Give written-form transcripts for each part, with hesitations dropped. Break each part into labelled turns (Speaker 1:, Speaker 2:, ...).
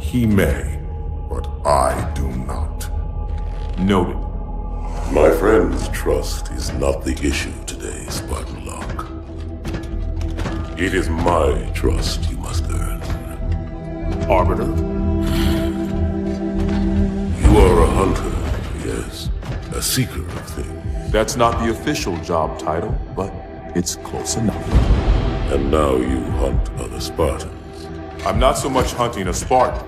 Speaker 1: He may, but I do not.
Speaker 2: Noted.
Speaker 1: My friend's trust is not the issue today, Spartan Locke. It is my trust you must earn.
Speaker 2: Arbiter?
Speaker 1: You are a hunter, yes. A seeker of things.
Speaker 2: That's not the official job title, but it's close enough.
Speaker 1: And now you hunt other Spartans.
Speaker 2: I'm not so much hunting a Spartan,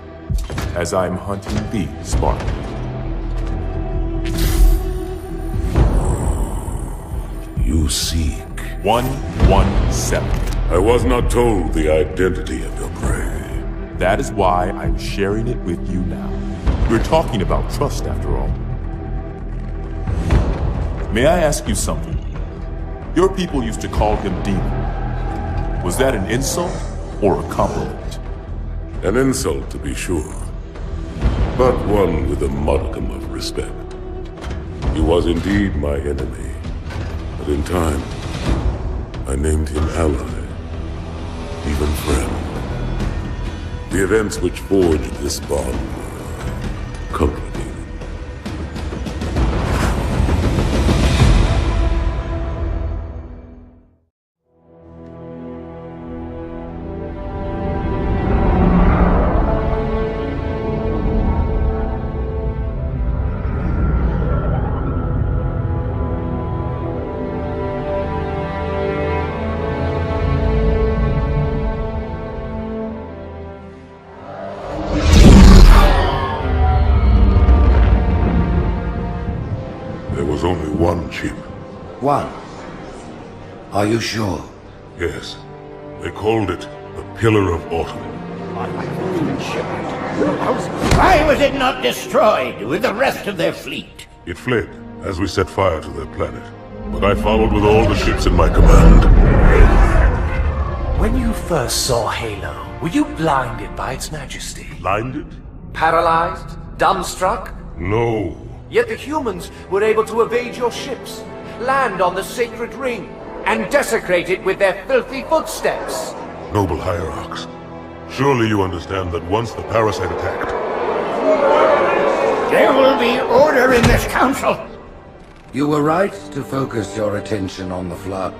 Speaker 2: as I'm hunting the Spartan.
Speaker 1: You seek.
Speaker 2: 117.
Speaker 1: I was not told the identity of your prey.
Speaker 2: That is why I'm sharing it with you now. We're talking about trust, after all. May I ask you something? Your people used to call him Demon. Was that an insult or a compliment?
Speaker 1: An insult, to be sure, but one with a modicum of respect. He was indeed my enemy, but in time, I named him ally, even friend. The events which forged this bond were complicated.
Speaker 3: One. Are you sure?
Speaker 1: Yes. They called it the Pillar of Autumn.
Speaker 4: Why was it not destroyed with the rest of their fleet?
Speaker 1: It fled as we set fire to their planet. But I followed with all the ships in my command.
Speaker 5: When you first saw Halo, were you blinded by its majesty?
Speaker 1: Blinded?
Speaker 5: Paralyzed? Dumbstruck?
Speaker 1: No.
Speaker 5: Yet the humans were able to evade your ships, land on the sacred ring, and desecrate it with their filthy footsteps.
Speaker 1: Noble hierarchs, surely you understand that once the parasite attacked...
Speaker 4: There will be order in this council!
Speaker 3: You were right to focus your attention on the Flood.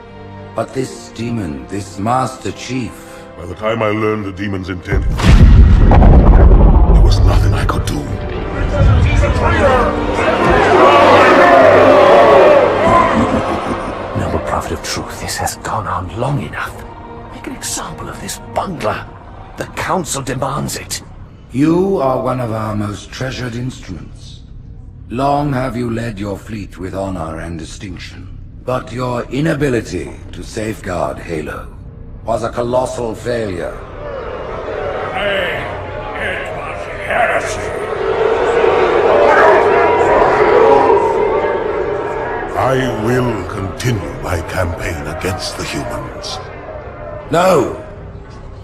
Speaker 3: But this demon, this Master Chief...
Speaker 1: By the time I learned the demon's intent, there was nothing I could do.
Speaker 5: Noble Prophet of Truth, this has gone on long enough. Make an example of this bungler. The Council demands it.
Speaker 3: You are one of our most treasured instruments. Long have you led your fleet with honor and distinction. But your inability to safeguard Halo was a colossal failure.
Speaker 4: It was heresy.
Speaker 1: I will continue my campaign against the humans.
Speaker 3: No,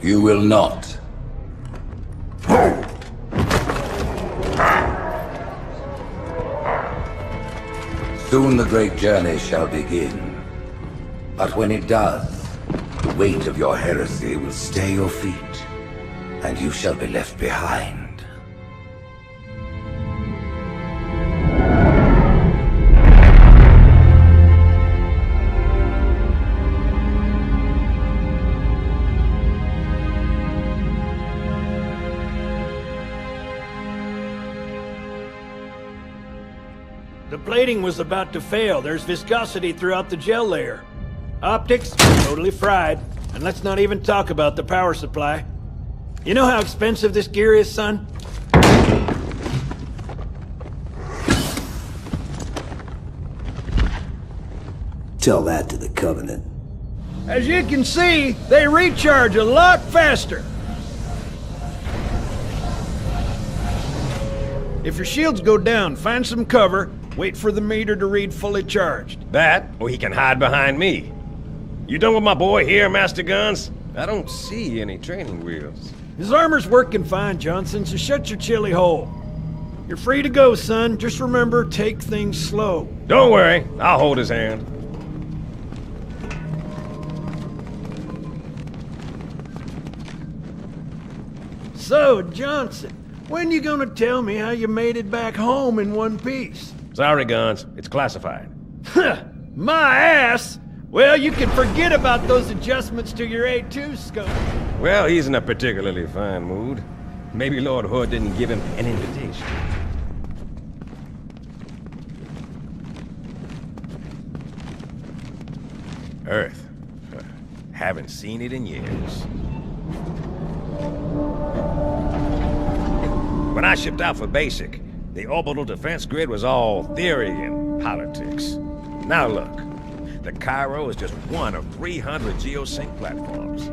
Speaker 3: you will not. Soon the great journey shall begin. But when it does, the weight of your heresy will stay your feet, and you shall be left behind.
Speaker 6: The plating was about to fail. There's viscosity throughout the gel layer. Optics, totally fried. And let's not even talk about the power supply. You know how expensive this gear is, son?
Speaker 7: Tell that to the Covenant.
Speaker 6: As you can see, they recharge a lot faster. If your shields go down, find some cover. Wait for the meter to read fully charged.
Speaker 8: That, or he can hide behind me. You done with my boy here, Master Guns? I don't see any training wheels.
Speaker 6: His armor's working fine, Johnson, so shut your chilly hole. You're free to go, son. Just remember, take things slow.
Speaker 8: Don't worry, I'll hold his hand.
Speaker 6: So, Johnson, When you gonna tell me how you made it back home in one piece?
Speaker 8: Sorry, Guns. It's classified.
Speaker 6: My ass! Well, you can forget about those adjustments to your A2 scope.
Speaker 8: Well, he's in a particularly fine mood. Maybe Lord Hood didn't give him an invitation. Earth. Haven't seen it in years. When I shipped out for basic, the orbital defense grid was all theory and politics. Now look, the Cairo is just one of 300 geosync platforms.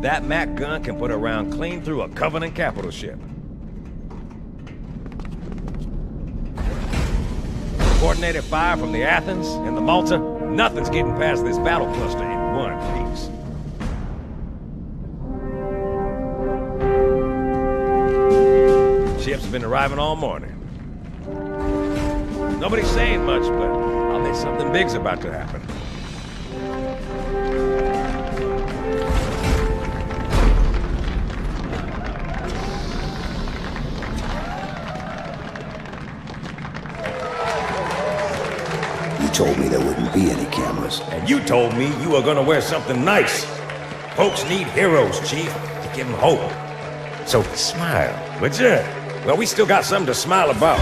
Speaker 8: That Mac gun can put a round clean through a Covenant capital ship. Coordinated fire from the Athens and the Malta, nothing's getting past this battle cluster in one piece. Ships have been arriving all morning. Nobody's saying much, but I'll bet something big's about to happen.
Speaker 7: You told me there wouldn't be any cameras.
Speaker 8: And you told me you were gonna wear something nice. Folks need heroes, Chief, to give them hope. So smile, would you? Well, we still got something to smile about.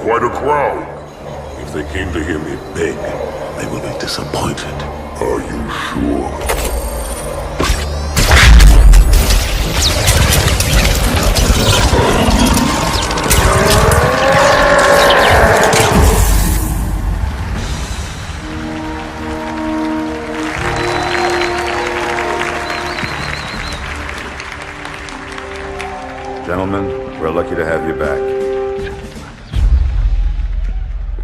Speaker 1: Quite a crowd. If they came to hear me beg, they will be disappointed. Are you sure?
Speaker 9: Gentlemen, we're lucky to have you back.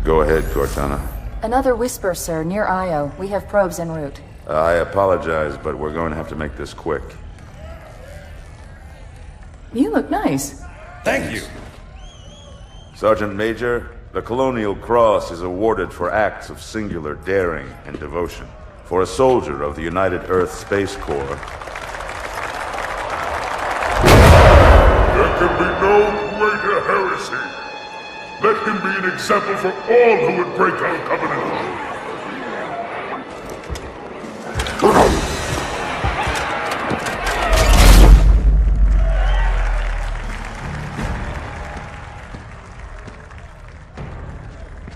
Speaker 9: Go ahead, Cortana.
Speaker 10: Another whisper, sir, near Io. We have probes en route.
Speaker 9: I apologize, but we're going to have to make this quick.
Speaker 10: You look nice.
Speaker 8: Thank you.
Speaker 9: Sergeant Major, the Colonial Cross is awarded for acts of singular daring and devotion. For a soldier of the United Earth Space Corps.
Speaker 1: There can be no greater heresy. Let him be an example for all who would break our covenant.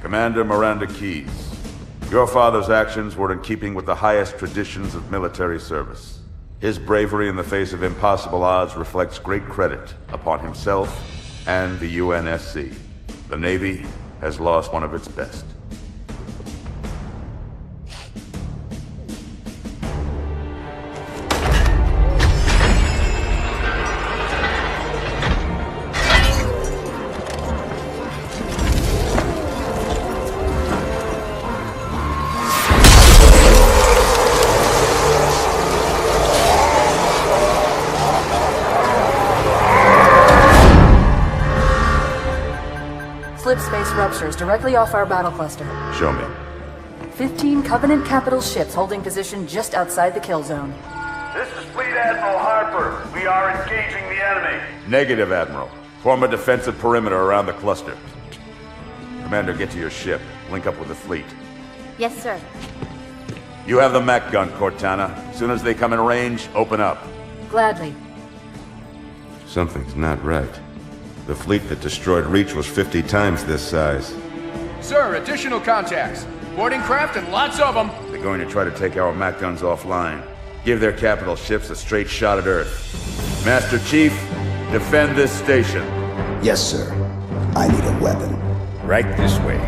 Speaker 9: Commander Miranda Keyes, your father's actions were in keeping with the highest traditions of military service. His bravery in the face of impossible odds reflects great credit upon himself and the UNSC. The Navy has lost one of its best.
Speaker 10: Slipspace ruptures directly off our battle cluster.
Speaker 9: Show me.
Speaker 10: 15 Covenant capital ships holding position just outside the kill zone.
Speaker 11: This is Fleet Admiral Harper. We are engaging the enemy.
Speaker 9: Negative, Admiral. Form a defensive perimeter around the cluster. Commander, get to your ship. Link up with the fleet.
Speaker 12: Yes, sir.
Speaker 9: You have the Mac gun, Cortana. As soon as they come in range, open up.
Speaker 10: Gladly.
Speaker 9: Something's not right. The fleet that destroyed Reach was 50 times this size.
Speaker 5: Sir, additional contacts. Boarding craft and lots of them.
Speaker 9: They're going to try to take our Mac guns offline. Give their capital ships a straight shot at Earth. Master Chief, defend this station.
Speaker 7: Yes, sir. I need a weapon.
Speaker 8: Right this way.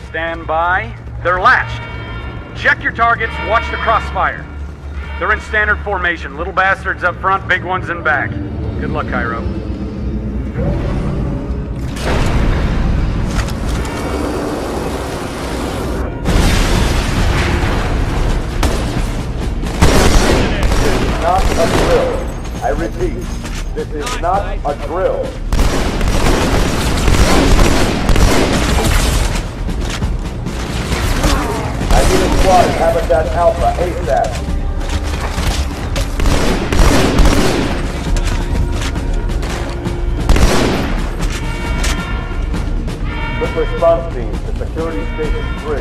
Speaker 12: Stand by. They're latched. Check your targets, watch the crossfire. They're in standard formation. Little bastards up front, big ones in back. Good luck, Cairo.
Speaker 11: Not a drill. I repeat, this is not a drill. I need a squad at Habitat Alpha ASAP. Quick response team to Security Station 3.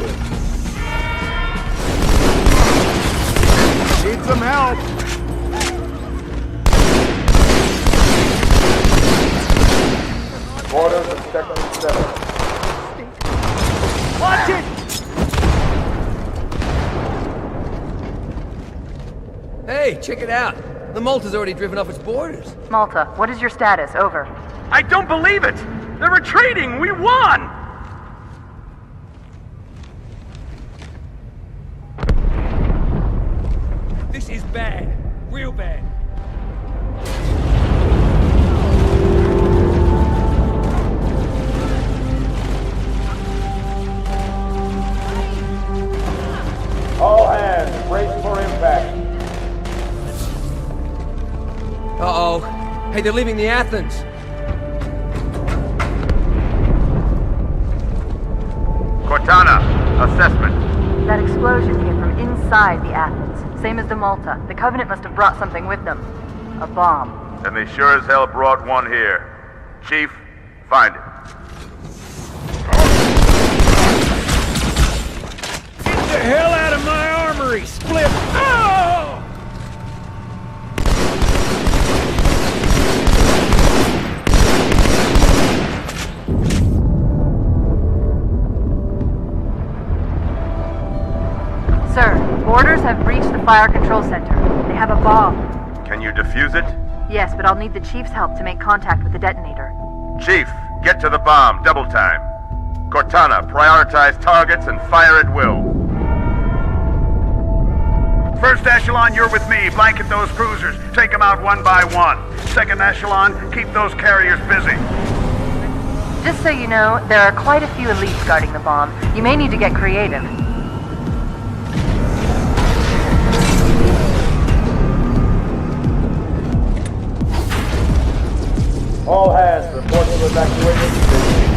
Speaker 13: Need some help!
Speaker 11: Orders of Sector 7.
Speaker 13: Watch it!
Speaker 14: Hey, check it out. The Malta's already driven off its borders.
Speaker 10: Malta, what is your status? Over.
Speaker 12: I don't believe it! They're retreating! We won!
Speaker 14: This is bad. Real bad.
Speaker 11: All hands, brace for impact.
Speaker 14: Uh-oh. Hey, they're leaving the Athens.
Speaker 11: Cortana, assessment.
Speaker 10: That explosion came from inside the Athens. Same as the Malta. The Covenant must have brought something with them. A bomb.
Speaker 11: And they sure as hell brought one here. Chief, find it.
Speaker 6: Get the hell out of my armory, Split! Oh!
Speaker 10: Sir, orders have breached the fire control center. They have a bomb.
Speaker 11: Can you defuse it?
Speaker 10: Yes, but I'll need the Chief's help to make contact with the detonator.
Speaker 11: Chief, get to the bomb, double time. Cortana, prioritize targets and fire at will.
Speaker 15: First echelon, you're with me. Blanket those cruisers. Take them out one by one. Second echelon, keep those carriers busy.
Speaker 10: Just so you know, there are quite a few elites guarding the bomb. You may need to get creative.
Speaker 11: All hands, report to evacuation station.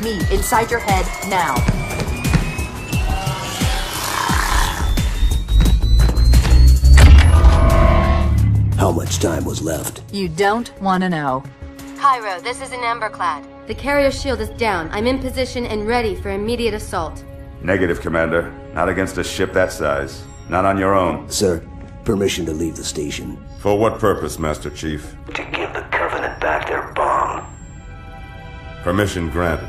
Speaker 16: Me, inside your head, now.
Speaker 7: How much time was left?
Speaker 10: You don't want to know.
Speaker 17: Cairo, this is In Amber Clad. The carrier shield is down. I'm in position and ready for immediate assault.
Speaker 9: Negative, Commander. Not against a ship that size. Not on your own.
Speaker 7: Sir, permission to leave the station.
Speaker 1: For what purpose, Master Chief?
Speaker 7: To give the Covenant back their bomb.
Speaker 1: Permission granted.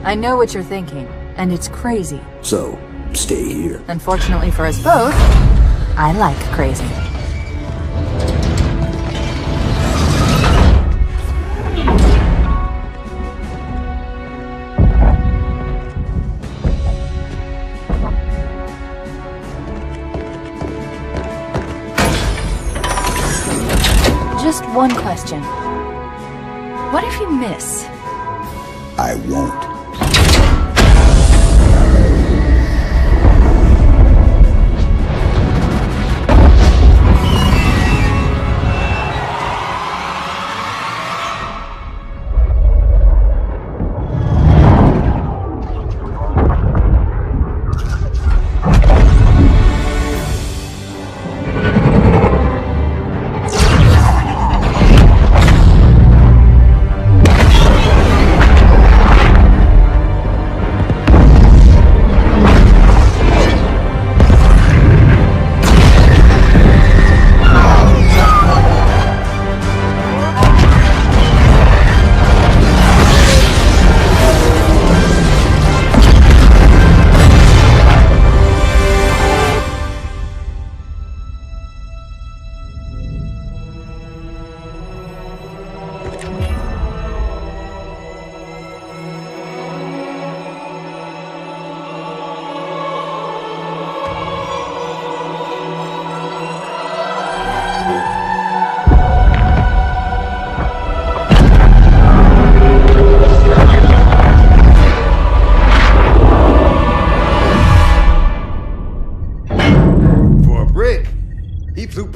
Speaker 10: I know what you're thinking, and it's crazy.
Speaker 7: So, stay here.
Speaker 10: Unfortunately for us both, I like crazy. Just one question. What if you miss?
Speaker 7: I won't.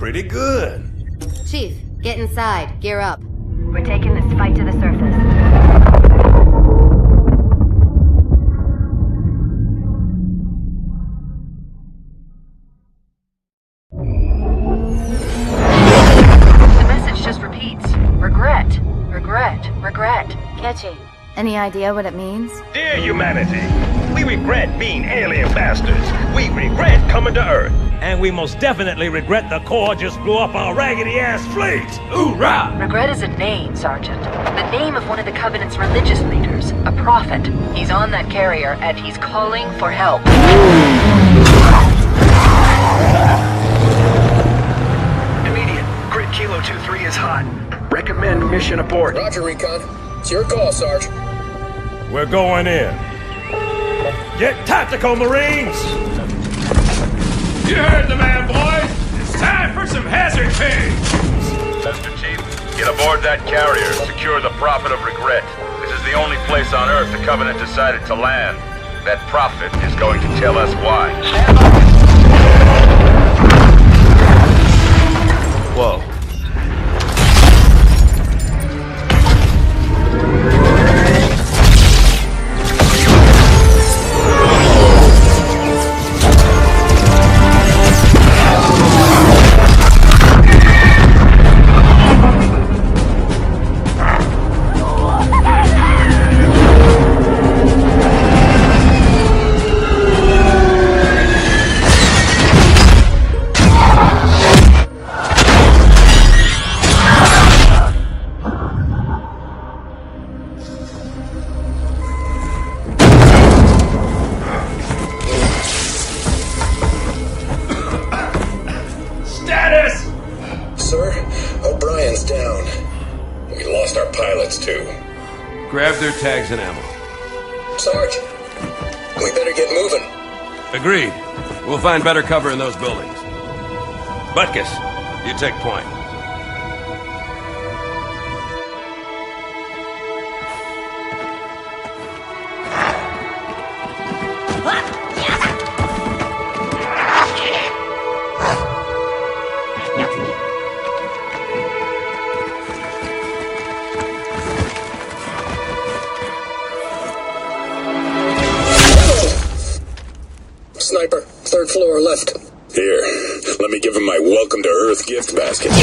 Speaker 8: pretty good.
Speaker 17: Chief, get inside. Gear up.
Speaker 10: We're taking this fight to the surface. The message just repeats. Regret. Regret. Regret. Catchy. Any idea what it means?
Speaker 13: Dear humanity, we regret being alien bastards. We regret coming to Earth. And we most definitely regret the Corps just blew up our raggedy-ass fleet. Hoorah!
Speaker 10: Regret is a name, Sergeant. The name of one of the Covenant's religious leaders. A prophet. He's on that carrier, and he's calling for help.
Speaker 18: Immediate. Grid Kilo 2-3 is hot. Recommend mission abort.
Speaker 19: Roger, Recon. It's your call, Sarge.
Speaker 13: We're going in. Get tactical, Marines!
Speaker 2: You heard the man, boys! It's time for some hazard pay!
Speaker 11: Mr. Chief, get aboard that carrier. Secure the Prophet of Regret. This is the only place on Earth the Covenant decided to land. That Prophet is going to tell us why.
Speaker 19: Whoa. Grab their tags and ammo. Sarge, we better get moving.
Speaker 18: Agreed. We'll find better cover in those buildings. Butkus, you take point.
Speaker 19: Sniper, third floor left. Here, let me give him my welcome to Earth gift basket.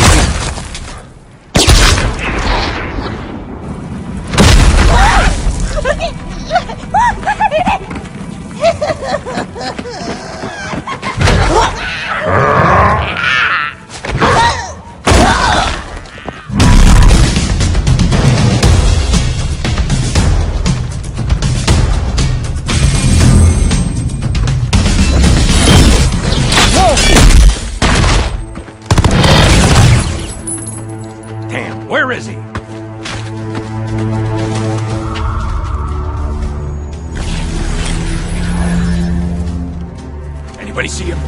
Speaker 13: Where is he? Anybody see him?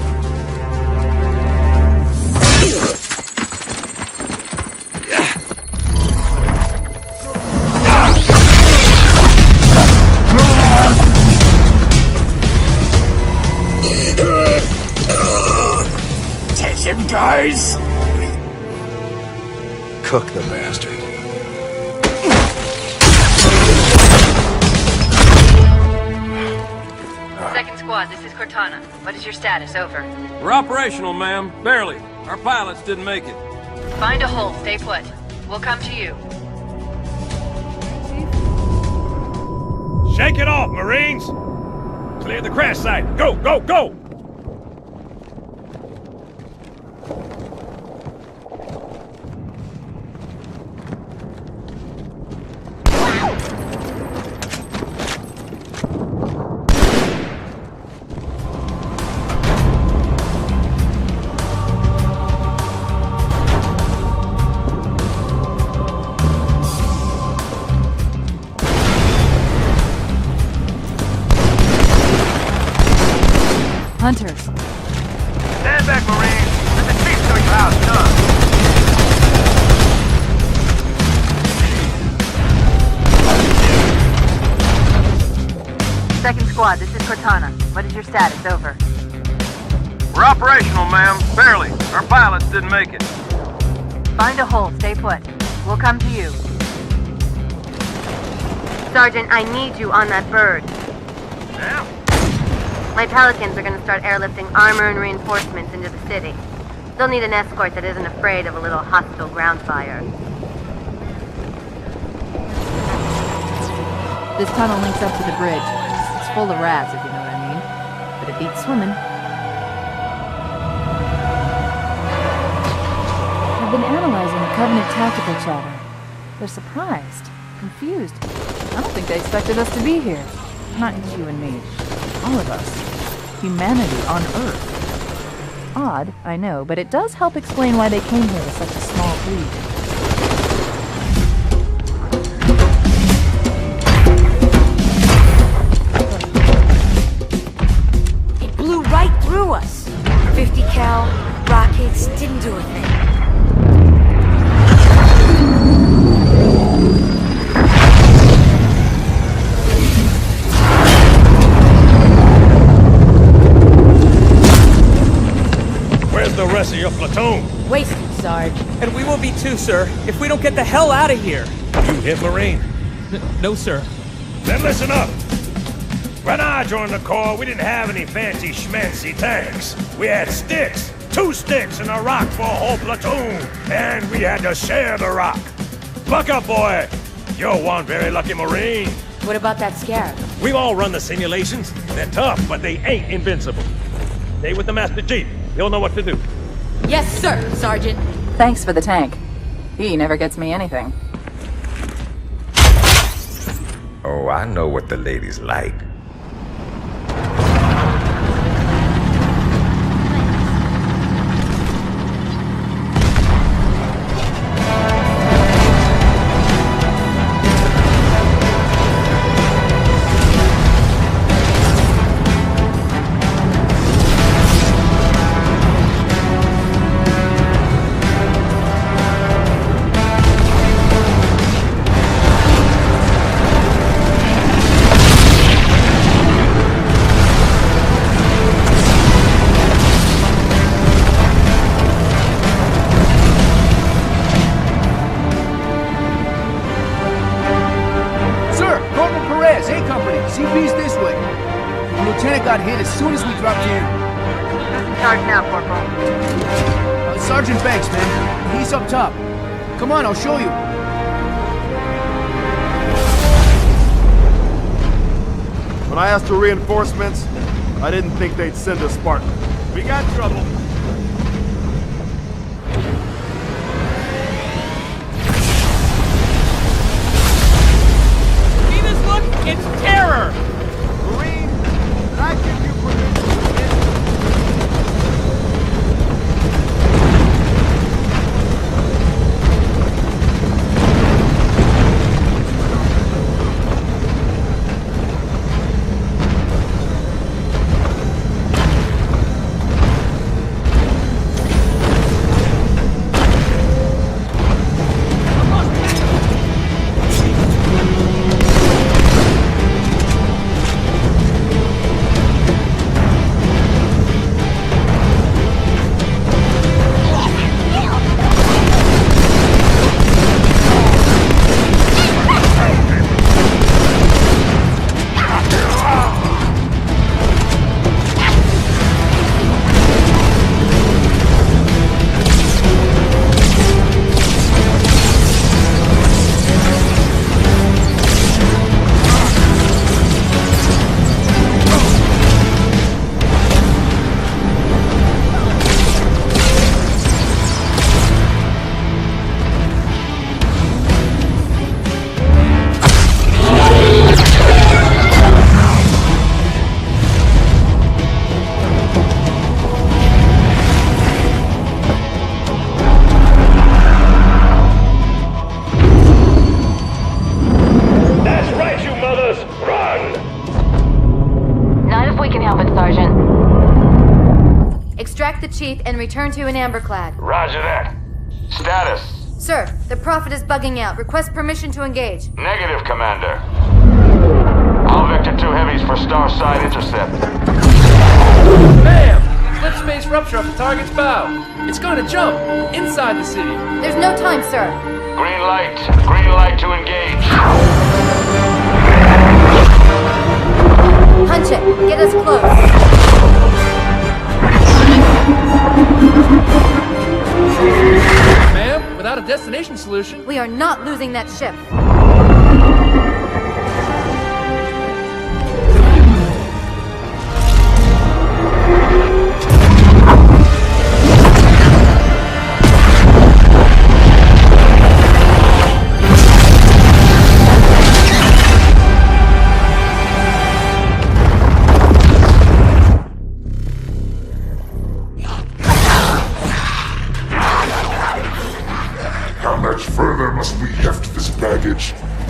Speaker 18: Take him, guys! Cook the bastard.
Speaker 10: Second squad, this is Cortana. What is your status? Over.
Speaker 14: We're operational, ma'am. Barely. Our pilots didn't make it.
Speaker 10: Find a hole. Stay put. We'll come to you.
Speaker 13: Shake it off, Marines! Clear the crash site. Go, go, go!
Speaker 10: Hunters.
Speaker 15: Stand back, Marines. Let the chief show you how it's done.
Speaker 10: Second squad, this is Cortana. What is your status? Over.
Speaker 12: We're operational, ma'am. Barely. Our pilots didn't make it.
Speaker 10: Find a hole. Stay put. We'll come to you.
Speaker 17: Sergeant, I need you on that bird.
Speaker 12: Yeah?
Speaker 17: My Pelicans are gonna start airlifting armor and reinforcements into the city. They'll need an escort that isn't afraid of a little hostile ground fire.
Speaker 20: This tunnel links up to the bridge. It's full of rats, if you know what I mean. But it beats swimming. I've been analyzing the Covenant tactical chatter. They're surprised, confused. I don't think they expected us to be here. Not you and me. All of us. Humanity on Earth. Odd, I know, but it does help explain why they came here with such a small fleet.
Speaker 21: It blew right through us. 50 cal rockets didn't do a thing.
Speaker 13: The rest of your platoon.
Speaker 21: Wasted, Sarge.
Speaker 22: And we will be too, sir, if we don't get the hell out of here.
Speaker 13: You hit Marine?
Speaker 22: No, sir.
Speaker 13: Then listen up. When I joined the Corps, we didn't have any fancy schmancy tanks. We had sticks. 2 sticks and a rock for a whole platoon. And we had to share the rock. Buck up, boy. You're one very lucky Marine.
Speaker 21: What about that Scarab?
Speaker 13: We've all run the simulations. They're tough, but they ain't invincible. Stay with the Master Chief. He'll know what to do.
Speaker 21: Yes, sir, Sergeant.
Speaker 20: Thanks for the tank. He never gets me anything.
Speaker 8: Oh, I know what the ladies like.
Speaker 23: As soon as we dropped in.
Speaker 17: Charge now, Corporal.
Speaker 23: Sergeant Banks, man. He's up top. Come on, I'll show you.
Speaker 24: When I asked for reinforcements, I didn't think they'd send a Spartan. We got trouble.
Speaker 22: See this look? It's terror!
Speaker 24: Marine, did I give you permission to hit?
Speaker 17: Chief, and return to In Amber Clad.
Speaker 11: Roger that. Status?
Speaker 17: Sir, the Prophet is bugging out. Request permission to engage.
Speaker 11: Negative, Commander. All Vector 2 heavies for Starside intercept.
Speaker 5: Bam! Slipspace
Speaker 23: target's bow. It's gonna jump inside the city.
Speaker 17: There's no time, sir.
Speaker 11: Green light to engage.
Speaker 17: Punch it. Get us close.
Speaker 23: Ma'am, without a destination solution...
Speaker 17: We are not losing that ship.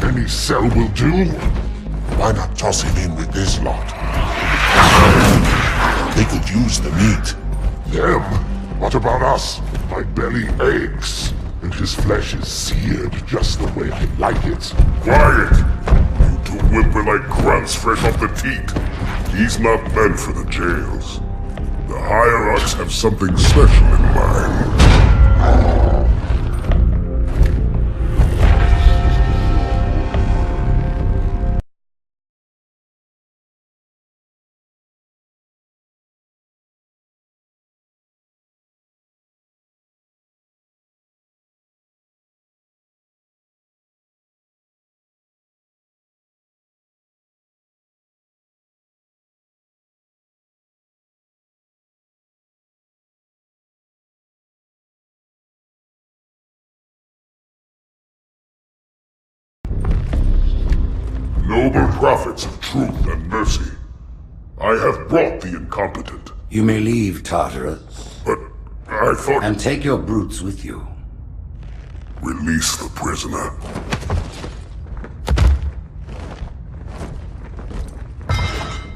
Speaker 3: Any cell will do. Why not toss him in with this lot? They could use the meat. Them? What about us? My belly aches, and his flesh is seared just the way I like it. Quiet! You two whimper-like grunts fresh off the teat. He's not meant for the jails. The hierarchs have something special in mind. Noble prophets of truth and mercy, I have brought the incompetent.
Speaker 7: You may leave, Tartarus.
Speaker 3: But I thought...
Speaker 7: And take your brutes with you.
Speaker 3: Release the prisoner.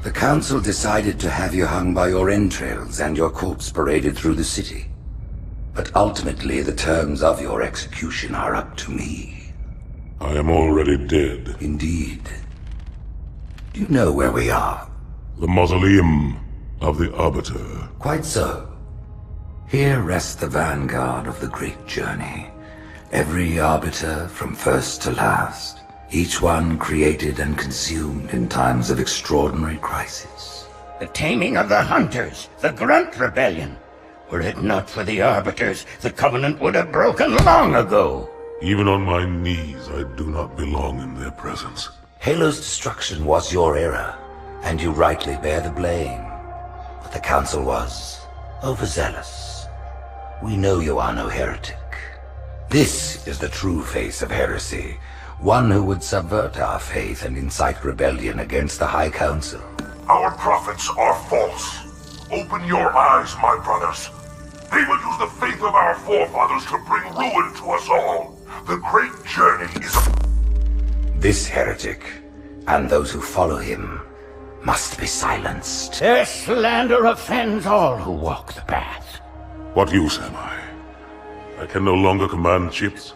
Speaker 7: The Council decided to have you hung by your entrails and your corpse paraded through the city. But ultimately, the terms of your execution are up to me.
Speaker 3: I am already dead.
Speaker 7: Indeed. Do you know where we are?
Speaker 3: The mausoleum of the Arbiter.
Speaker 7: Quite so. Here rests the vanguard of the great journey. Every Arbiter from first to last. Each one created and consumed in times of extraordinary crisis.
Speaker 4: The taming of the Hunters, the Grunt Rebellion. Were it not for the Arbiters, the Covenant would have broken long ago.
Speaker 3: Even on my knees, I do not belong in their presence.
Speaker 7: Halo's destruction was your error, and you rightly bear the blame. But the Council was overzealous. We know you are no heretic. This is the true face of heresy, one who would subvert our faith and incite rebellion against the High Council.
Speaker 3: Our prophets are false. Open your eyes, my brothers. They will use the faith of our forefathers to bring ruin to us all. The great journey is...
Speaker 7: This heretic, and those who follow him, must be silenced.
Speaker 4: Their slander offends all who walk the path.
Speaker 3: What use am I? I can no longer command ships,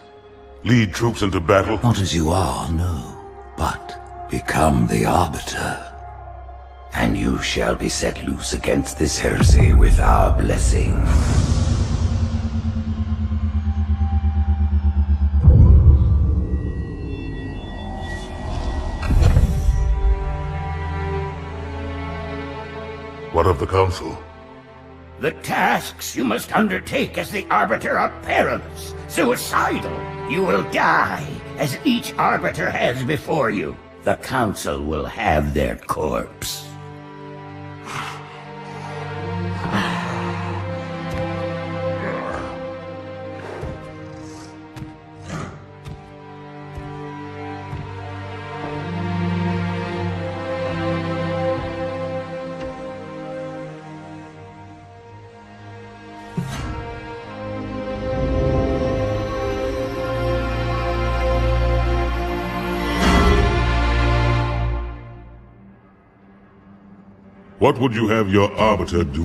Speaker 3: lead troops into battle.
Speaker 7: Not as you are, no, but become the Arbiter. And you shall be set loose against this heresy with our blessing.
Speaker 3: What of the Council?
Speaker 4: The tasks you must undertake as the Arbiter are perilous, suicidal. You will die, as each Arbiter has before you. The Council will have their corpse.
Speaker 3: What would you have your Arbiter do?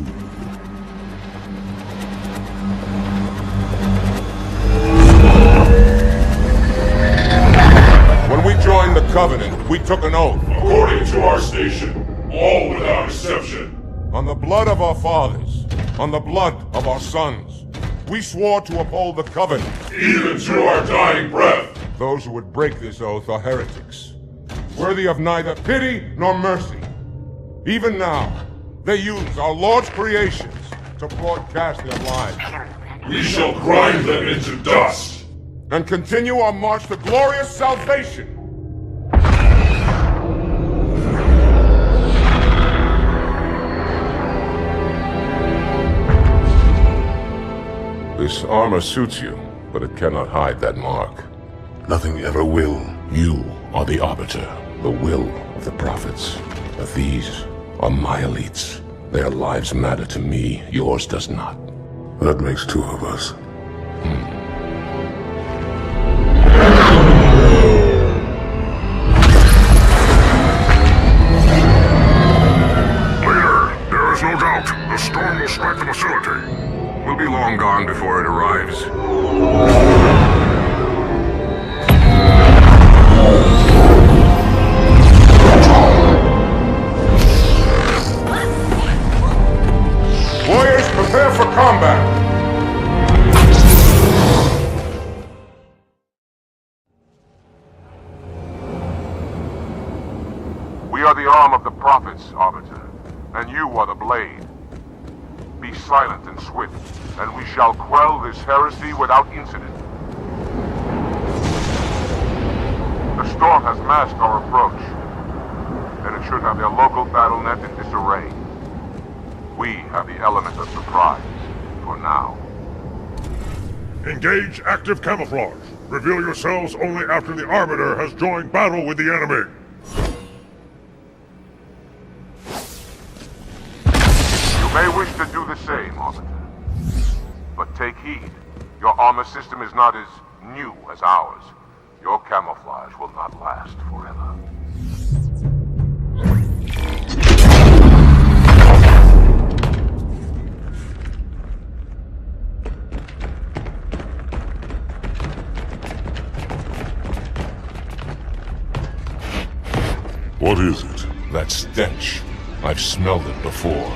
Speaker 6: When we joined the Covenant, we took an oath.
Speaker 3: According to our station, all without exception.
Speaker 6: On the blood of our fathers, On the blood of our sons, we swore to uphold the Covenant.
Speaker 3: Even to our dying breath!
Speaker 6: Those who would break this oath are heretics, worthy of neither pity nor mercy. Even now, they use our Lord's creations to broadcast their lies.
Speaker 3: We shall grind them into dust!
Speaker 6: And continue our march to glorious salvation! This armor suits you, but it cannot hide that mark.
Speaker 3: Nothing ever will.
Speaker 6: You are the Arbiter, the will of the Prophets. But these are my elites. Their lives matter to me, yours does not.
Speaker 3: That makes two of us.
Speaker 1: Leader, there is no doubt the storm will strike the facility. We'll be long gone before it arrives.
Speaker 6: Warriors, prepare for combat!
Speaker 1: We are the arm of the Prophets, Arbiter, and you are the blade. Be silent and swift, and we shall quell this heresy without incident. The storm has masked our approach, and it should have their local battle net in disarray. We have the element of surprise, for now.
Speaker 3: Engage active camouflage. Reveal yourselves only after the Arbiter has joined battle with the enemy.
Speaker 1: You may wish to do the same, Arbiter. But take heed. Your armor system is not as new as ours. Your camouflage will not last forever.
Speaker 3: What is it?
Speaker 6: That stench. I've smelled it before.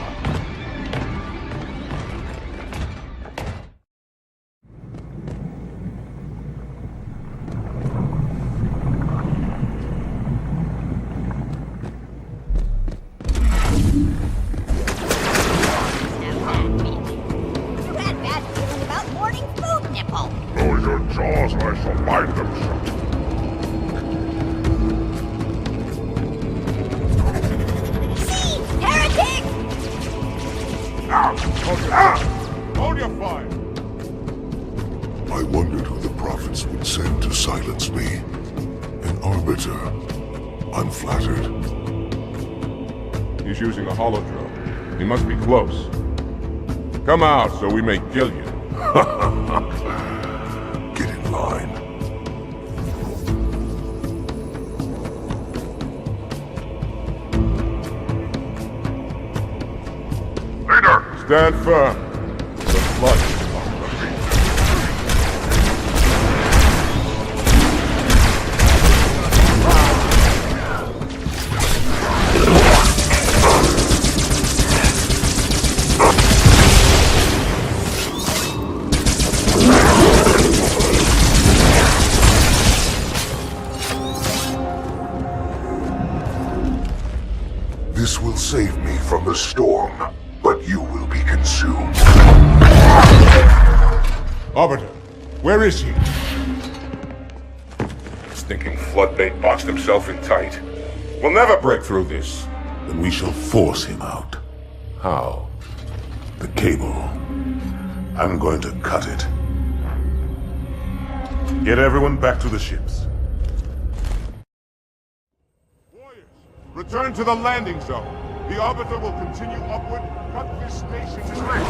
Speaker 6: Hold your fire!
Speaker 3: I wondered who the Prophets would send to silence me. An Arbiter. I'm flattered.
Speaker 6: He's using a holodrome. He must be close. Come out so we may kill you.
Speaker 3: Get in line.
Speaker 1: Leader!
Speaker 6: Stand firm. The blood is on the feet.
Speaker 3: This will save me from the storm, but you will be consumed.
Speaker 6: Arbiter, where is he? Stinking floodbait boxed himself in tight. We'll never break through this.
Speaker 3: Then we shall force him out.
Speaker 6: How?
Speaker 3: The cable. I'm going to cut it. Get everyone back to the ships.
Speaker 6: Return to the landing zone. The Arbiter will continue upward. Cut this station in half.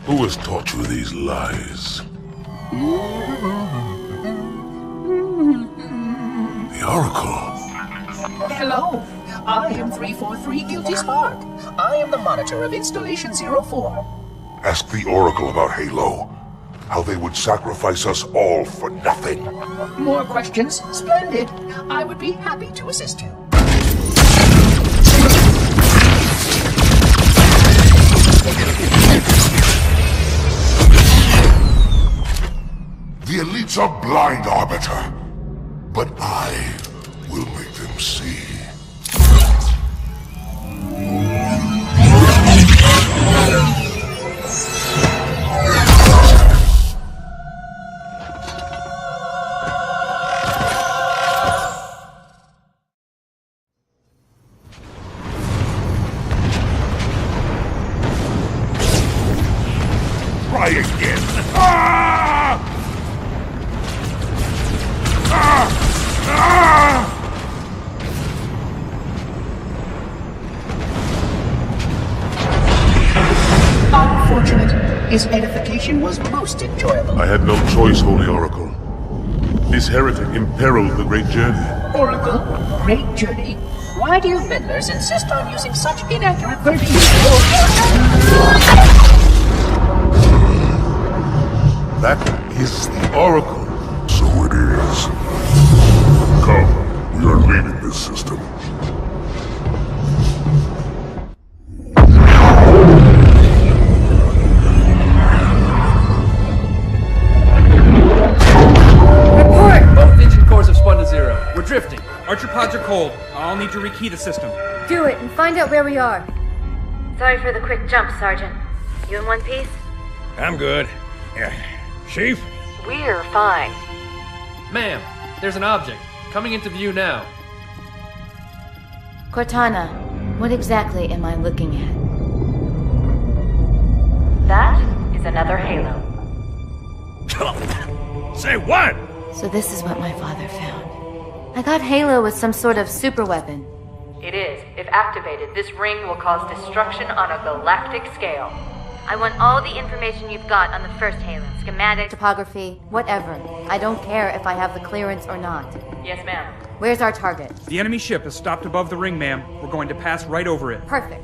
Speaker 3: Who has taught you these lies? The Oracle.
Speaker 2: Hello, I am 343 Guilty Spark. I am the monitor of Installation 04.
Speaker 3: Ask the Oracle about Halo. How they would sacrifice us all for nothing.
Speaker 2: More questions? Splendid. I would be happy to assist you.
Speaker 3: The elites are blind, Arbiter. But I will make them see. Try again. Ah! Ah! Ah!
Speaker 2: Unfortunate. His edification was most enjoyable.
Speaker 3: I had no choice, Holy Oracle. This heretic imperiled the great journey.
Speaker 2: Oracle, great journey. Why do you meddlers insist on using such inaccurate verbiage?
Speaker 3: That is the Oracle. So it is. Come, we are leaving this system.
Speaker 14: Report! Both engine cores have spun to zero. We're drifting.
Speaker 22: Archer pods are cold. I'll need to rekey the system.
Speaker 17: Do it and find out where we are. Sorry for the quick jump, Sergeant. You in one piece?
Speaker 8: I'm good. Yeah. Chief?
Speaker 10: We're fine.
Speaker 14: Ma'am, there's an object. Coming into view now.
Speaker 17: Cortana, what exactly am I looking at?
Speaker 10: That is another Halo.
Speaker 13: Say what?
Speaker 17: So this is what my father found. I thought Halo was some sort of super weapon.
Speaker 10: It is. If activated, this ring will cause destruction on a galactic scale.
Speaker 17: I want all the information you've got on the first Halo. Schematic, topography, whatever. I don't care if I have the clearance or not.
Speaker 10: Yes, ma'am.
Speaker 17: Where's our target?
Speaker 22: The enemy ship has stopped above the ring, ma'am. We're going to pass right over it.
Speaker 17: Perfect.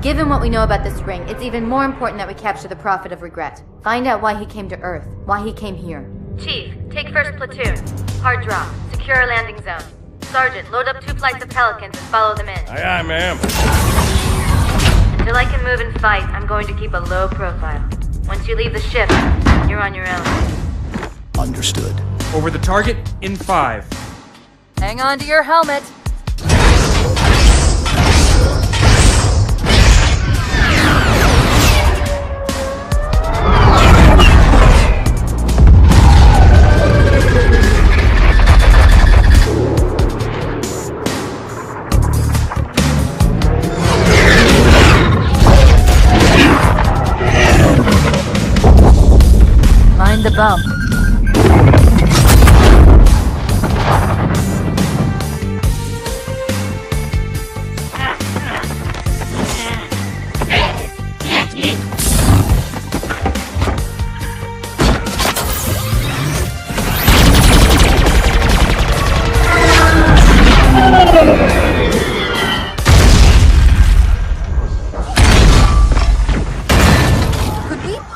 Speaker 17: Given what we know about this ring, it's even more important that we capture the Prophet of Regret. Find out why he came to Earth, why he came here. Chief, take first platoon. Hard drop. Secure our landing zone. Sergeant, load up 2 flights of Pelicans and follow them in.
Speaker 8: Aye, aye, ma'am.
Speaker 17: Until I can move and fight, I'm going to keep a low profile. Once you leave the ship, you're on your own.
Speaker 2: Understood.
Speaker 22: Over the target in 5.
Speaker 21: Hang on to your helmet. Mind the bump.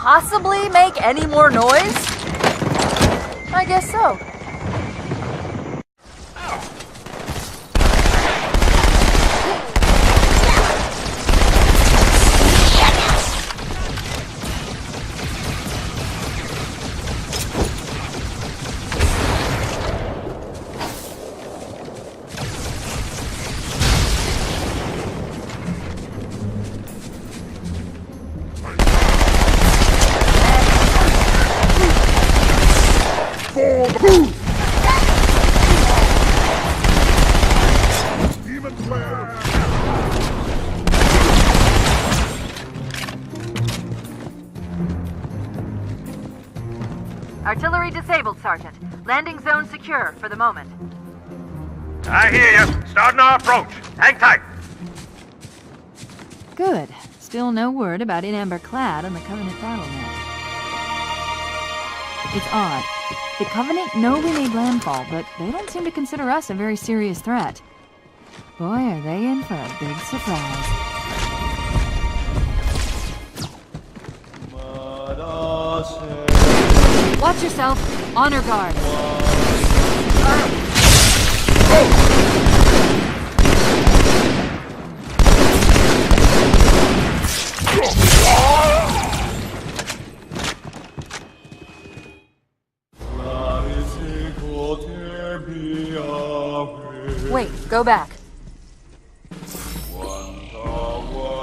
Speaker 21: Possibly make any more noise? I guess so.
Speaker 10: Artillery disabled, Sergeant. Landing zone secure for the moment.
Speaker 15: I hear you. Starting our approach. Hang tight.
Speaker 20: Good. Still no word about In Amber Clad on the Covenant battle net. It's odd. The Covenant know we made landfall, but they don't seem to consider us a very serious threat. Boy, are they in for a big surprise. Watch yourself. Honor guard. Wait, go back.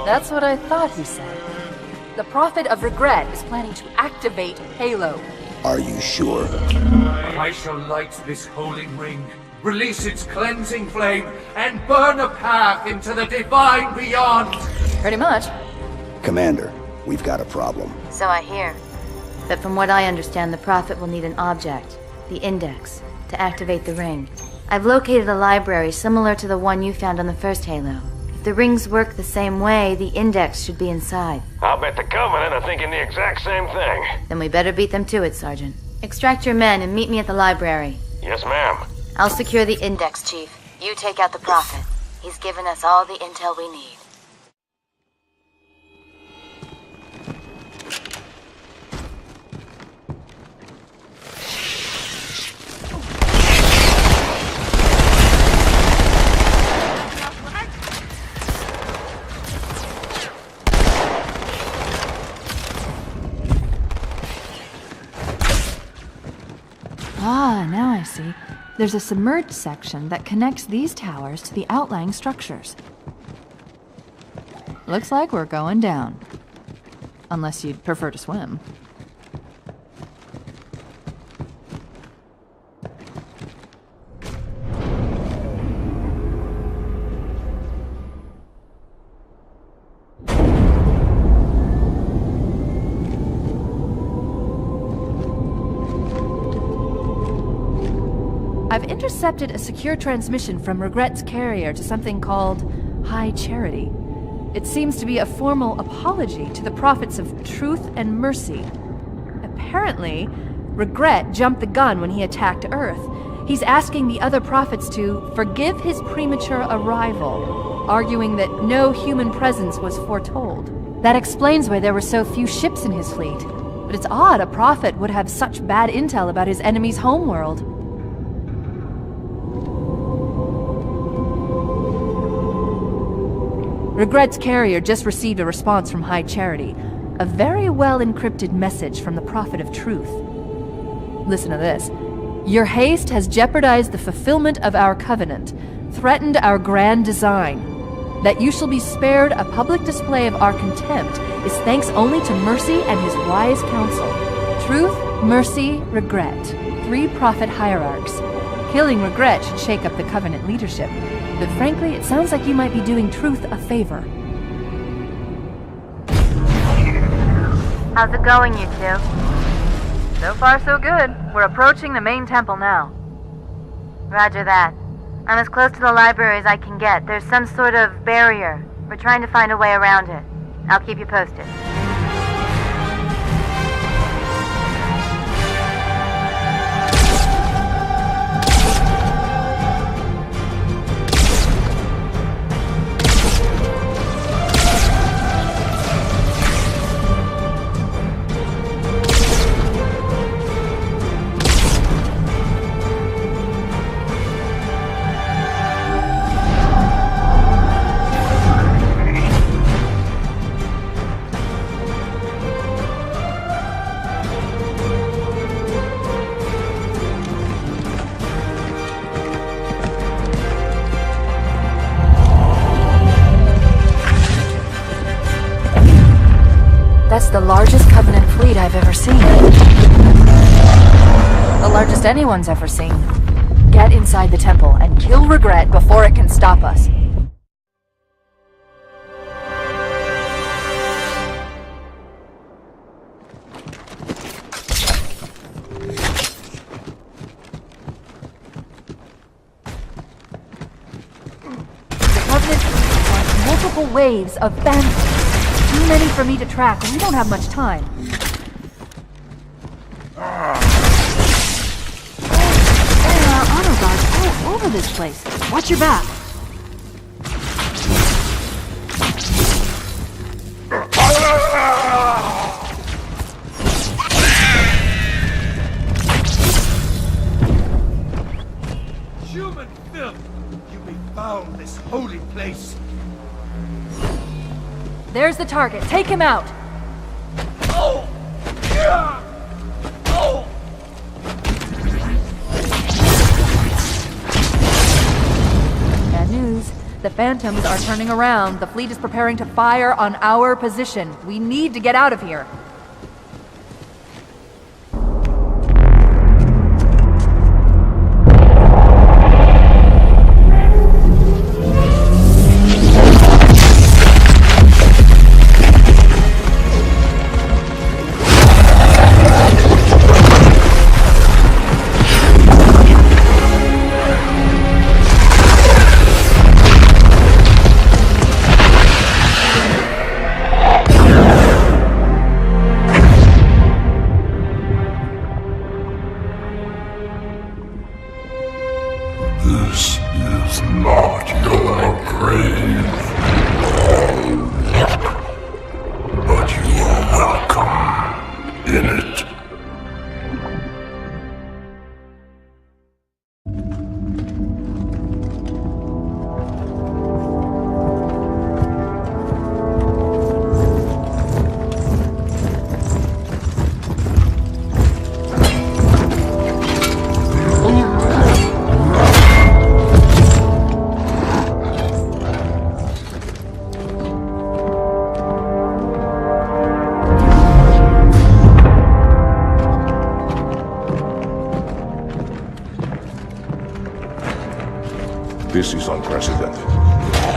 Speaker 20: That's what I thought he said. The Prophet of Regret is planning to activate Halo.
Speaker 9: Are you sure?
Speaker 5: I shall light this holy ring, release its cleansing flame, and burn a path into the divine beyond.
Speaker 20: Pretty much.
Speaker 9: Commander, we've got a problem.
Speaker 17: So I hear. But from what I understand, the Prophet will need an object, the Index, to activate the ring. I've located a library similar to the one you found on the first Halo. If the rings work the same way, the Index should be inside.
Speaker 13: I'll bet the Covenant are thinking the exact same thing.
Speaker 17: Then we better beat them to it, Sergeant. Extract your men and meet me at the library.
Speaker 13: Yes, ma'am.
Speaker 17: I'll secure the Index, Chief. You take out the Prophet. He's given us all the intel we need.
Speaker 20: Ah, now I see. There's a submerged section that connects these towers to the outlying structures. Looks like we're going down. Unless you'd prefer to swim. I've intercepted a secure transmission from Regret's carrier to something called High Charity. It seems to be a formal apology to the prophets of truth and mercy. Apparently, Regret jumped the gun when he attacked Earth. He's asking the other prophets to forgive his premature arrival, arguing that no human presence was foretold. That explains why there were so few ships in his fleet. But it's odd a prophet would have such bad intel about his enemy's homeworld. Regret's carrier just received a response from High Charity. A very well-encrypted message from the Prophet of Truth. Listen to this. Your haste has jeopardized the fulfillment of our covenant, threatened our grand design. That you shall be spared a public display of our contempt is thanks only to Mercy and his wise counsel. Truth, Mercy, Regret. 3 prophet hierarchs. Killing Regret should shake up the covenant leadership. But frankly, it sounds like you might be doing Truth a favor.
Speaker 17: How's it going, you two? So far, so good. We're approaching the main temple now. Roger that. I'm as close to the library as I can get. There's some sort of barrier. We're trying to find a way around it. I'll keep you posted.
Speaker 20: That's the largest Covenant fleet I've ever seen. The largest anyone's ever seen. Get inside the temple and kill Regret before it can stop us. The Covenant launched multiple waves of bandits. too many for me to track, and we don't have much time. There are honor guards all over this place. Watch your back.
Speaker 13: Human filth! You befoul this holy place!
Speaker 20: There's the target. Take him out!
Speaker 13: Oh! Yeah! Oh!
Speaker 20: Bad news. The Phantoms are turning around. The fleet is preparing to fire on our position. We need to get out of here.
Speaker 6: This is unprecedented.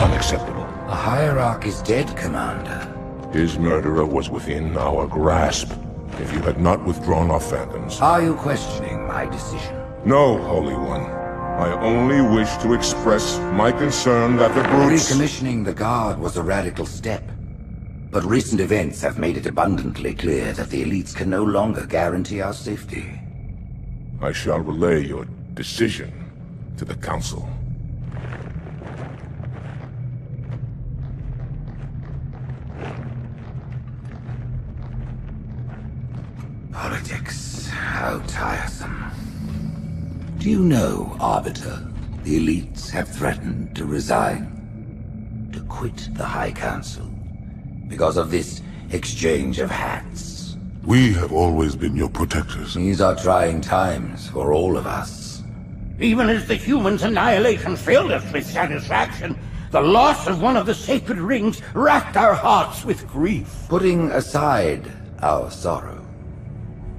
Speaker 6: Unacceptable.
Speaker 7: The Hierarch is dead, Commander.
Speaker 6: His murderer was within our grasp. If you had not withdrawn our phantoms...
Speaker 7: Are you questioning my decision?
Speaker 6: No, Holy One. I only wish to express my concern that the brutes...
Speaker 7: Recommissioning the Guard was a radical step. But recent events have made it abundantly clear that the elites can no longer guarantee our safety.
Speaker 6: I shall relay your decision to the Council.
Speaker 7: Politics. How tiresome. Do you know, Arbiter, the elites have threatened to resign, to quit the High Council, because of this exchange of hats?
Speaker 3: We have always been your protectors.
Speaker 7: These are trying times for all of us.
Speaker 4: Even as the humans' annihilation filled us with satisfaction, the loss of one of the sacred rings racked our hearts with grief.
Speaker 7: Putting aside our sorrow,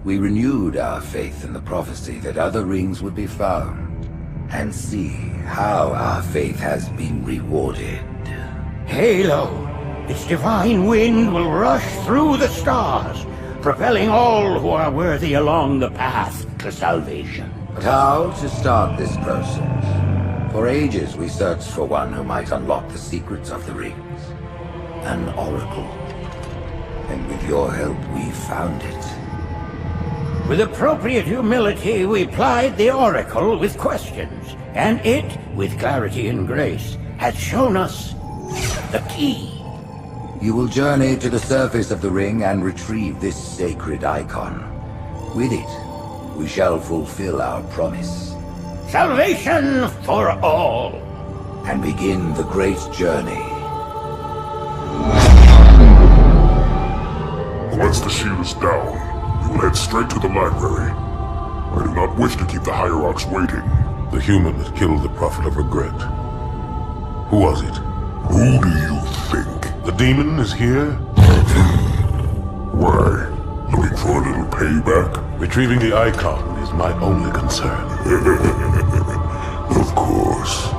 Speaker 7: we renewed our faith in the prophecy that other rings would be found, and see how our faith has been rewarded.
Speaker 4: Halo, its divine wind will rush through the stars, propelling all who are worthy along the path to salvation.
Speaker 7: But how to start this process? For ages we searched for one who might unlock the secrets of the rings. An oracle. And with your help we found it.
Speaker 4: With appropriate humility, we plied the Oracle with questions, and it, with clarity and grace, has shown us the key.
Speaker 7: You will journey to the surface of the ring and retrieve this sacred icon. With it, we shall fulfill our promise.
Speaker 4: Salvation for all.
Speaker 7: And begin the great journey.
Speaker 3: Once the shield is down, we will head straight to the library. I do not wish to keep the Hierarchs waiting.
Speaker 6: The human that killed the Prophet of Regret. Who was it?
Speaker 3: Who do you think?
Speaker 6: The demon is here?
Speaker 3: Why? Looking for a little payback?
Speaker 6: Retrieving the icon is my only concern.
Speaker 3: Of course.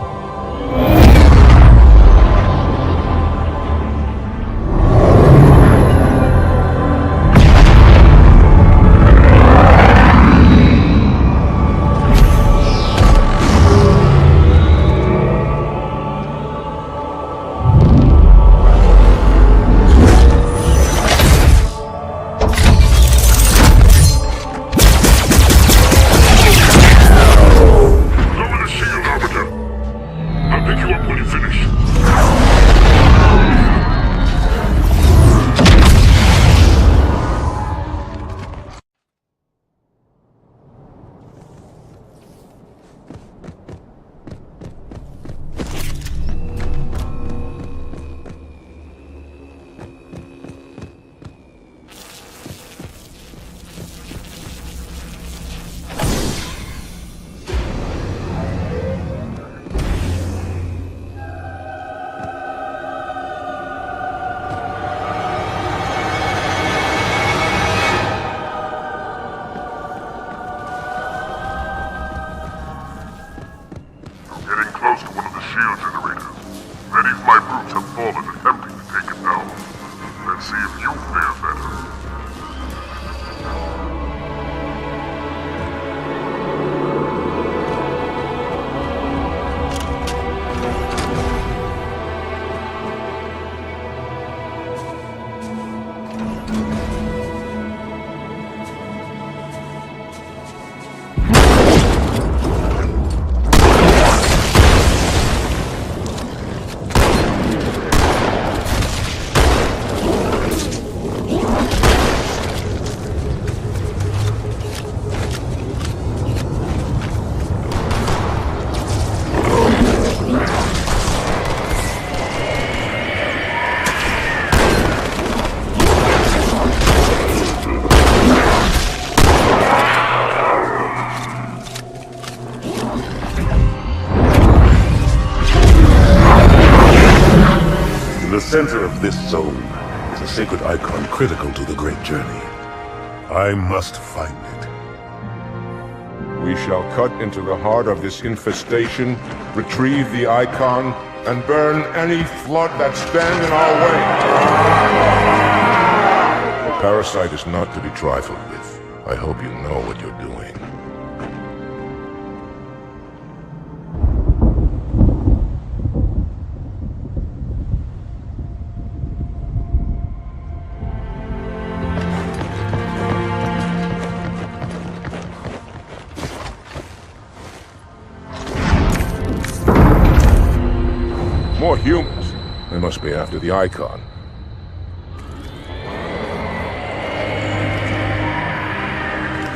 Speaker 3: You fare better.
Speaker 12: In the center of this zone is a sacred icon critical to the great journey. I must find it.
Speaker 6: We shall cut into the heart of this infestation, retrieve the icon, and burn any flood that stand in our way. The parasite is not to be trifled with. I hope you know what you're doing. More humans. They must be after the icon.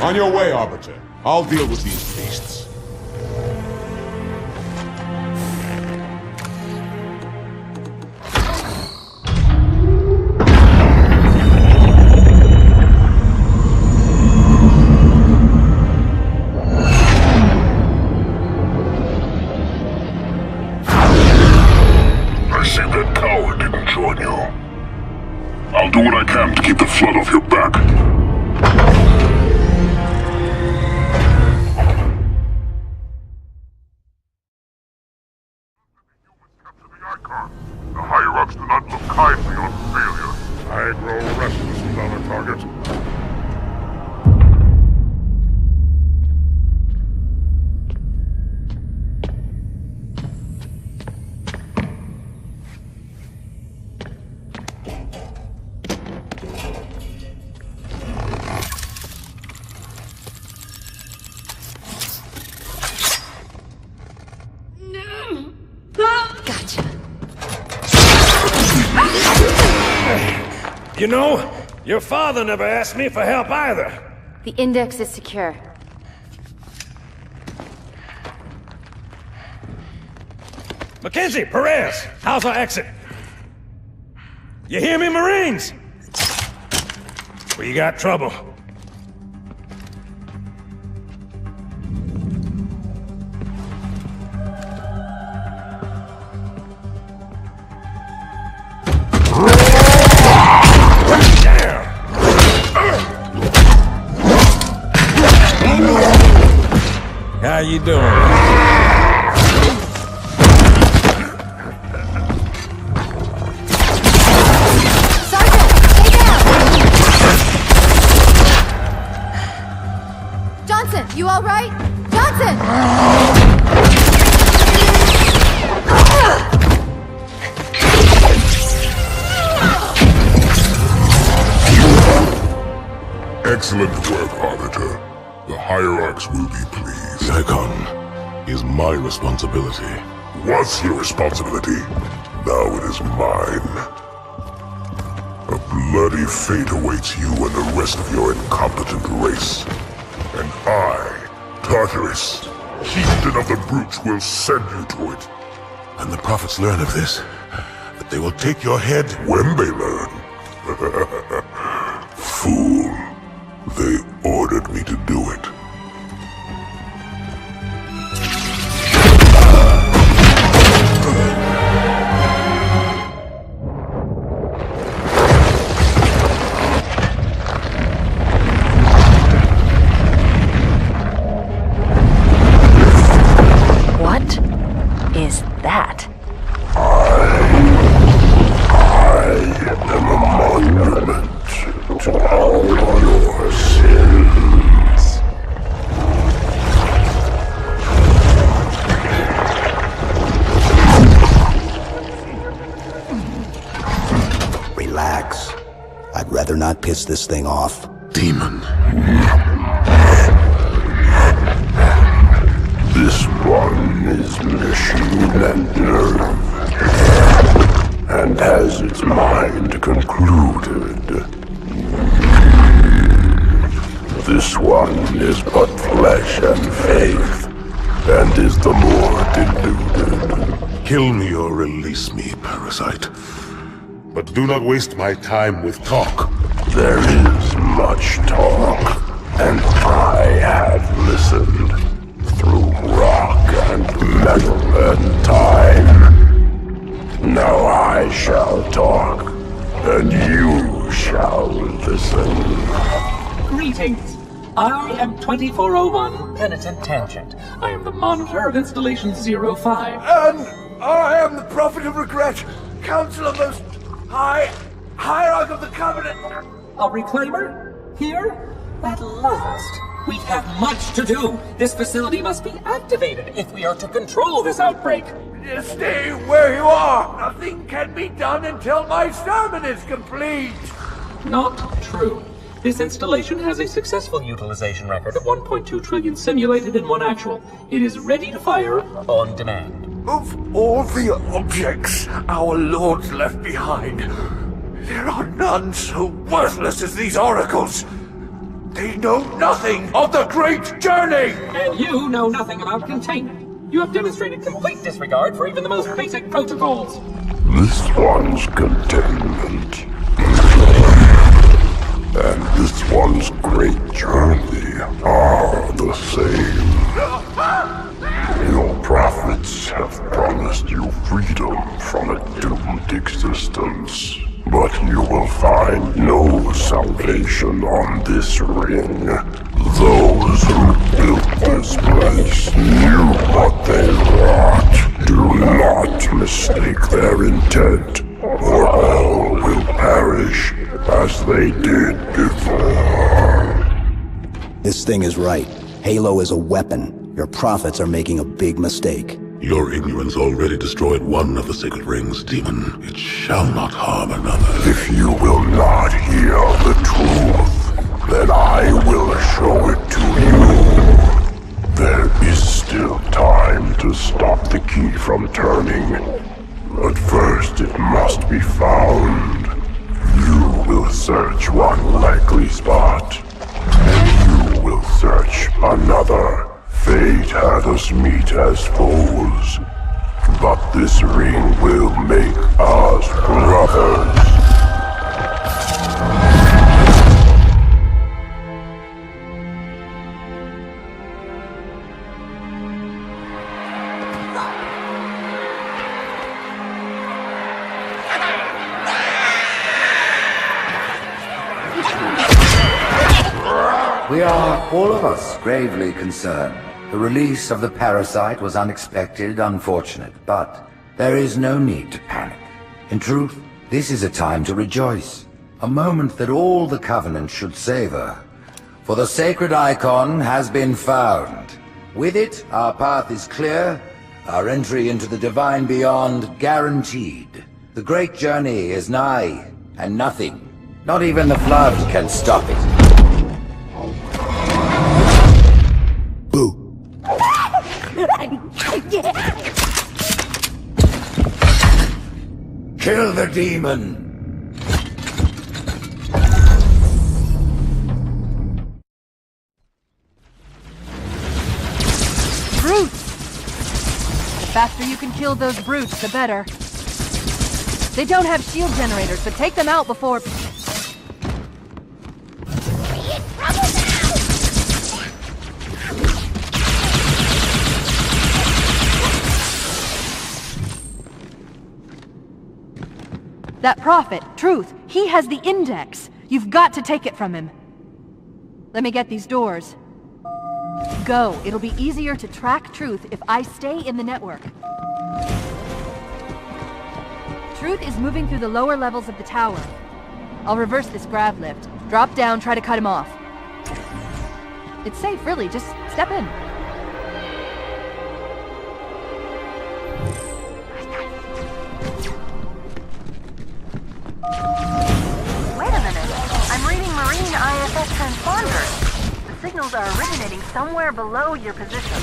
Speaker 6: On your way, Arbiter. I'll deal with these beasts.
Speaker 3: I'll do what I can to keep the flood off your back. The higher-ups do not look kindly on failure. I grow restless without a target.
Speaker 13: You know, your father never asked me for help either.
Speaker 17: The index is secure.
Speaker 13: Mackenzie, Perez, how's our exit? You hear me, Marines? We got trouble. How you doing?
Speaker 17: Sergeant, stay down! Johnson, you all right? Johnson!
Speaker 3: Excellent work, Arbiter. The hierarchs will be pleased. The icon is my responsibility. Was your responsibility. Now it is mine. A bloody fate awaits you and the rest of your incompetent race. And I, Tartarus, Chieftain of the Brutes, will send you to it. And the prophets learn of this, that they will take your head when they learn. Fool. They ordered me to do it.
Speaker 21: What is that?
Speaker 3: I am a monument.
Speaker 9: not piss this thing off.
Speaker 3: Demon. This one is machine and nerve, and has its mind concluded. This one is but flesh and faith, and is the more deluded.
Speaker 12: Kill me or release me, parasite. But do not waste my time with talk.
Speaker 3: There is much talk, and I have listened through rock and metal and time. Now I shall talk, and you shall listen.
Speaker 2: Greetings. I am 2401 Penitent Tangent. I am the monitor of Installation 05.
Speaker 5: And I am the Prophet of Regret, Counselor Most High, Hierarch of the Covenant.
Speaker 2: A reclaimer? Here? At last. We have much to do. This facility must be activated if we are to control this outbreak.
Speaker 5: Stay where you are. Nothing can be done until my sermon is complete.
Speaker 2: Not true. This installation has a successful utilization record of 1.2 trillion simulated and 1 actual. It is ready to fire on demand.
Speaker 5: Of all the objects our lords left behind, there are none so worthless as these oracles. They know nothing of the great journey!
Speaker 2: And you know nothing about containment. You have demonstrated complete disregard for even the most basic protocols.
Speaker 3: This one's containment, and this one's great journey are the same. Your prophets have promised you freedom from a doomed existence, but you will find no salvation on this ring. Those who built this place knew what they wrought. Do not mistake their intent, or all will perish as they did before.
Speaker 9: This thing is right. Halo is a weapon. Your prophets are making a big mistake.
Speaker 12: Your ignorance already destroyed one of the sacred rings, demon. It shall not harm another.
Speaker 3: If you will not hear the truth, then I will show it to you. There is still time to stop the key from turning. But first it must be found. You will search one likely spot, and you will search another. Fate had us meet as foes, but this ring will make us brothers.
Speaker 7: We are, all of us, gravely concerned. The release of the parasite was unexpected, unfortunate, but there is no need to panic. In truth, this is a time to rejoice. A moment that all the Covenant should savor. For the sacred icon has been found. With it, our path is clear, our entry into the divine beyond guaranteed. The great journey is nigh, and nothing, not even the flood, can stop it. Kill the demon!
Speaker 20: Brutes! The faster you can kill those brutes, the better. They don't have shield generators, but take them out before... That prophet, Truth, he has the index. You've got to take it from him. Let me get these doors. Go. It'll be easier to track Truth if I stay in the network. Truth is moving through the lower levels of the tower. I'll reverse this grav lift. Drop down, try to cut him off. It's safe, really. Just step in.
Speaker 10: Wait a minute. transponders. The signals are originating somewhere below your position.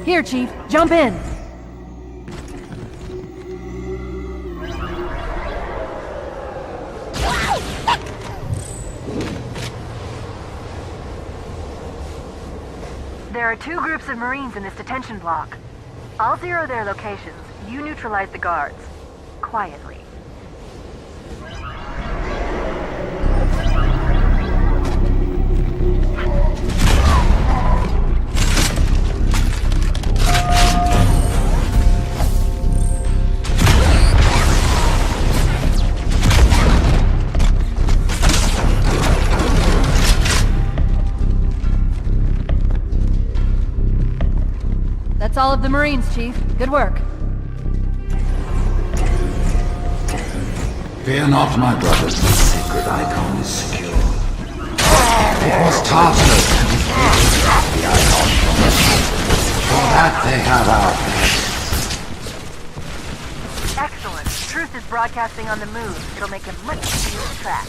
Speaker 20: Here, Chief. Jump in.
Speaker 10: There are 2 groups of Marines in this detention block. I'll zero their locations. You neutralize the guards. Quietly.
Speaker 20: That's all of the Marines, Chief. Good work.
Speaker 7: Fear not, my brothers. The sacred icon is secure. It was Tartarus who defeated the icon from us. For that they have our thanks.
Speaker 10: Excellent. Truth is broadcasting on the move. It'll make him much easier to track.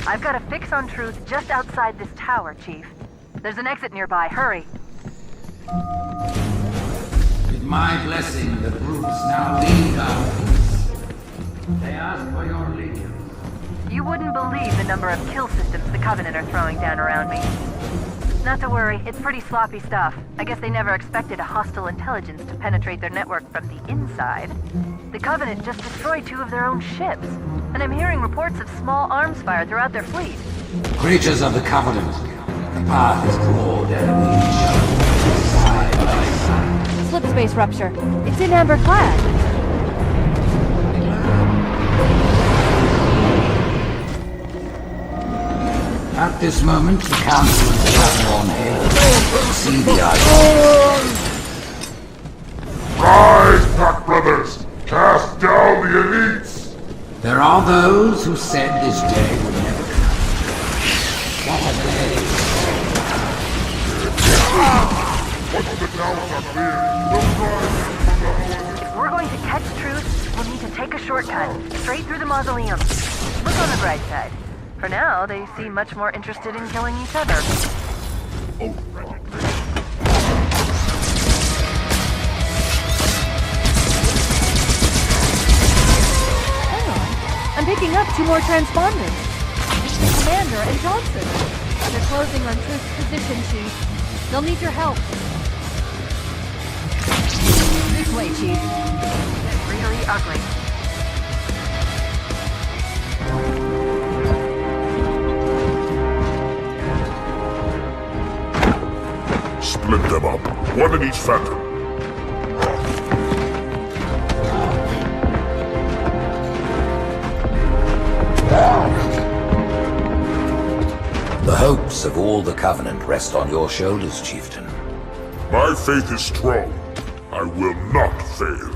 Speaker 10: I've got a fix on Truth just outside this tower, Chief. There's an exit nearby. Hurry.
Speaker 7: With my blessing, the brutes now lead our peace. They ask for your allegiance.
Speaker 10: You wouldn't believe the number of kill systems the Covenant are throwing down around me. Not to worry, it's pretty sloppy stuff. I guess they never expected a hostile intelligence to penetrate their network from the inside. The Covenant just destroyed 2 of their own ships, and I'm hearing reports of small arms fire throughout their fleet.
Speaker 7: Creatures of the Covenant, the path is broad and we shall side by side.
Speaker 20: Slipspace rupture. It's in Amber Clad.
Speaker 7: At this moment, the Council is gathered on Halo. See the icon.
Speaker 3: Rise, Pack Brothers! Cast down the elites!
Speaker 7: There are those who said this day would never come. What are they?
Speaker 3: Once the towers are clear,
Speaker 10: If we're going to catch Truth, we'll need to take a shortcut, straight through the mausoleum. Look on the bright side. For now, they seem much more interested in killing each other.
Speaker 20: Hang on. I'm picking up 2 more transponders. Commander and Johnson. They're closing on Truth's position, Chief. They'll need your help. This way, Chief.
Speaker 10: It's really ugly.
Speaker 3: split them up. One in each phantom.
Speaker 7: The hopes of all the Covenant rest on your shoulders, Chieftain.
Speaker 3: My faith is strong. I will not fail.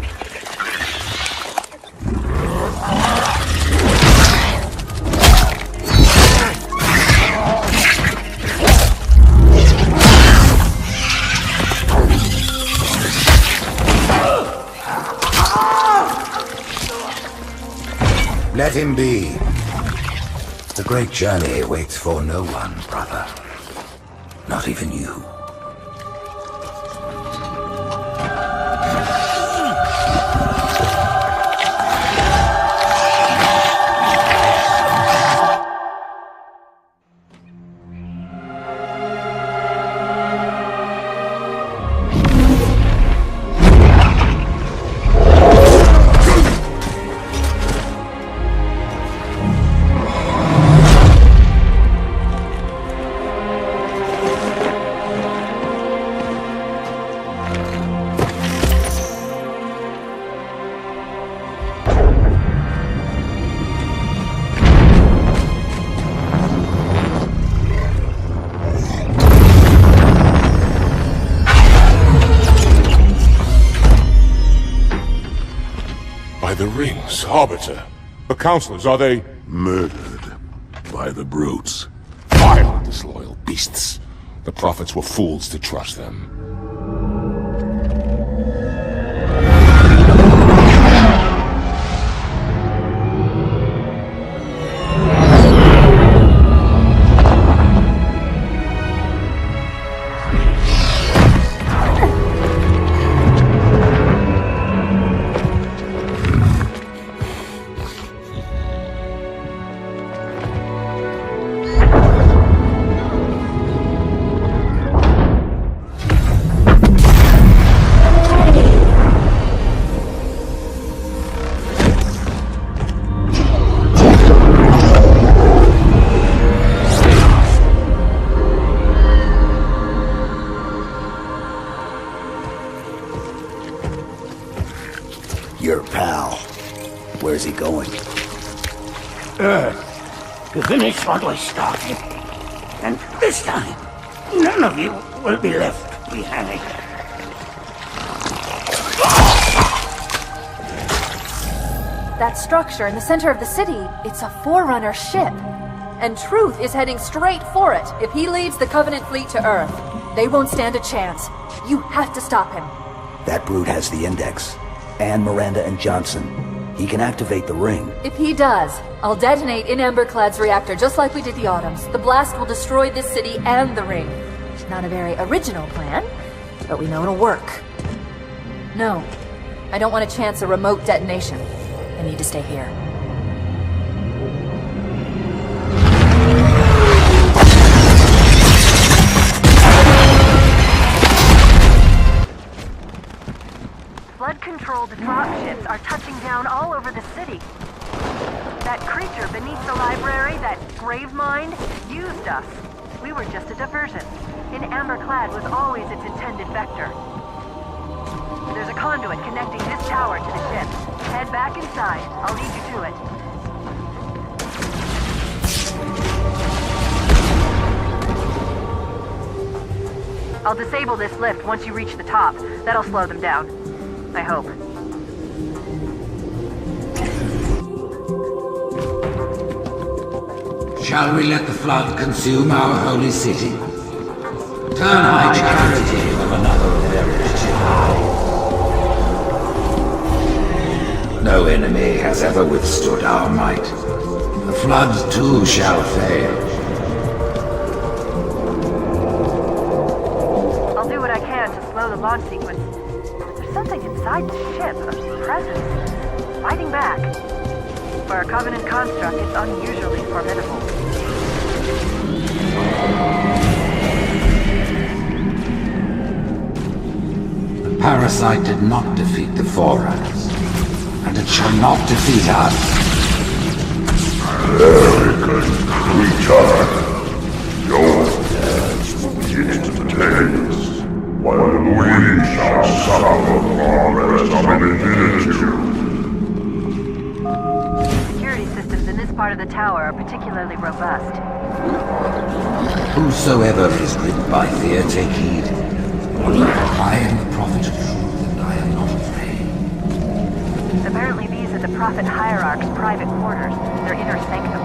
Speaker 7: Let him be. The great journey waits for no one, brother. Not even you.
Speaker 6: The rings, Arbiter. The counselors, are they...
Speaker 12: Murdered. satisfy the brutes.
Speaker 6: Vile, disloyal beasts. The prophets were fools to trust them.
Speaker 9: Your pal. Where's he going?
Speaker 4: Earth, to finish what we started. And this time, none of you will be left behind.
Speaker 16: That structure in the center of the city, it's a Forerunner ship. And Truth is heading straight for it. If he leads the Covenant fleet to Earth, they won't stand a chance. You have to stop him.
Speaker 9: That brute has the Index. And Miranda and Johnson. He can activate the ring.
Speaker 16: If he does, I'll detonate In Amber Clad's reactor just like we did the Autumn's. The blast will destroy this city and the ring. Not a very original plan, but we know it'll work. No, I don't want to chance a remote detonation. I need to stay here.
Speaker 10: Flood-controlled dropships are touching down all over the city. That creature beneath the library, that grave mind, used us. We were just a diversion. In Amber Clad was always its intended vector. There's a conduit connecting this tower to the ship. Head back inside. I'll lead you to it. I'll disable this lift once you reach the top. That'll slow them down. I hope.
Speaker 7: Shall we let the flood consume our holy city? Turn high charity of another heritage. No enemy has ever withstood our might. The flood too shall fail.
Speaker 10: I'll do what I can to slow the launch sequence. There's something inside the ship, a presence, fighting back. For a Covenant construct, it's unusually formidable.
Speaker 7: The parasite did not defeat the Forerunners, and it shall not defeat us.
Speaker 3: Arrogant creature! Your death will be instantaneous, while we shall suffer far rest of infinitude.
Speaker 10: Security systems in this part of the tower are particularly robust.
Speaker 7: Whosoever is rid by fear, take heed. I am the prophet of truth, and I am not afraid.
Speaker 10: Apparently these are the Prophet Hierarch's private quarters, their inner sanctum.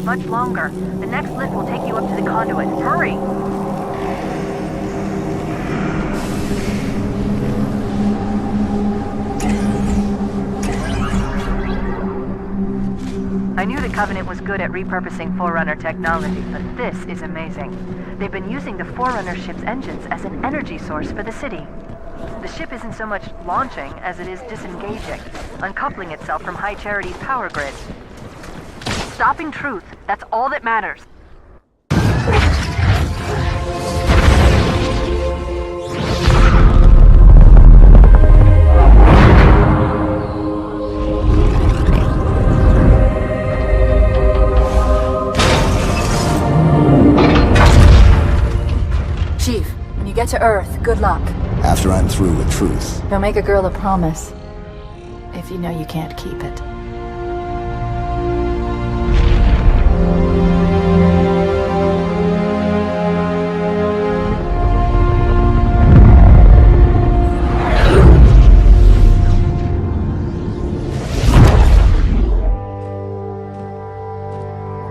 Speaker 10: Much longer. The next lift will take you up to the conduit. Hurry! I knew the Covenant was good at repurposing Forerunner technology, but this is amazing. They've been using the Forerunner ship's engines as an energy source for the city. The ship isn't so much launching as it is disengaging, uncoupling itself from High Charity's power grid. stopping truth. That's all that matters.
Speaker 16: Chief, when you get to Earth, good luck.
Speaker 9: After I'm through with truth.
Speaker 16: Don't make a girl a promise if you know you can't keep it.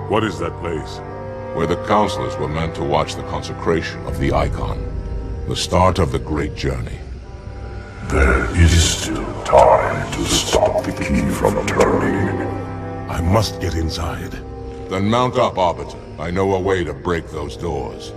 Speaker 12: What is that place?
Speaker 1: Where the counselors were meant to watch the consecration of the Icon. The start of the Great Journey.
Speaker 3: There is still time to stop the key from turning.
Speaker 12: I must get inside.
Speaker 1: Then mount up, Arbiter. I know a way to break those doors.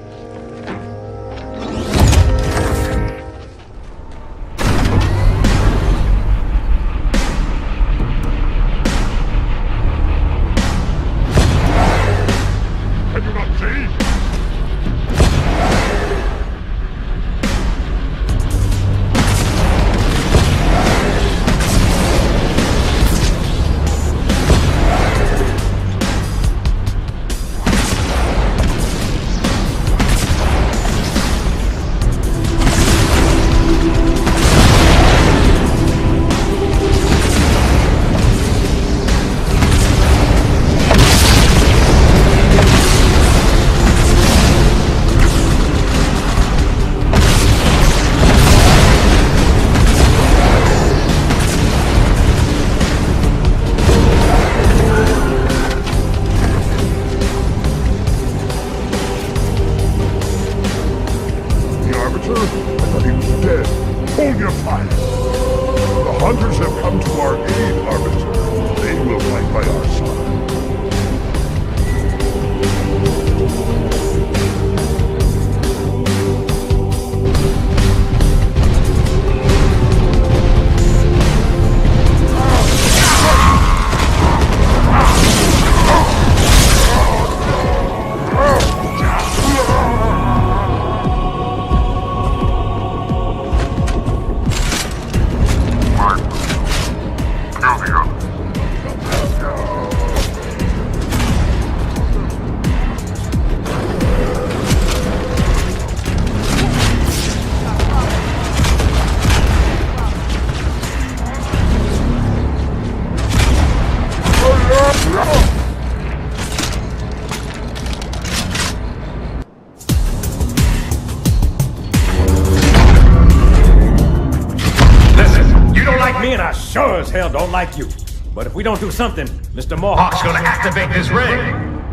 Speaker 13: Sure as hell don't like you. But if we don't do something, Mr. Mohawk's gonna activate this ring.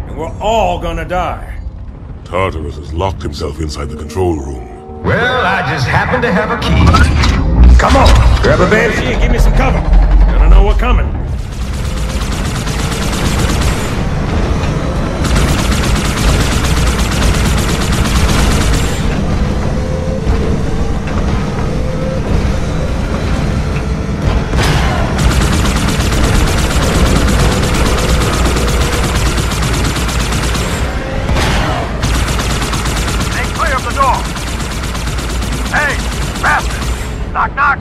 Speaker 13: And we're all gonna die.
Speaker 12: Tartarus has locked himself inside the control room.
Speaker 13: Well, I just happen to have a key. Come on, grab a banshee and give me some cover. Gonna know we're coming.
Speaker 15: Knock, knock!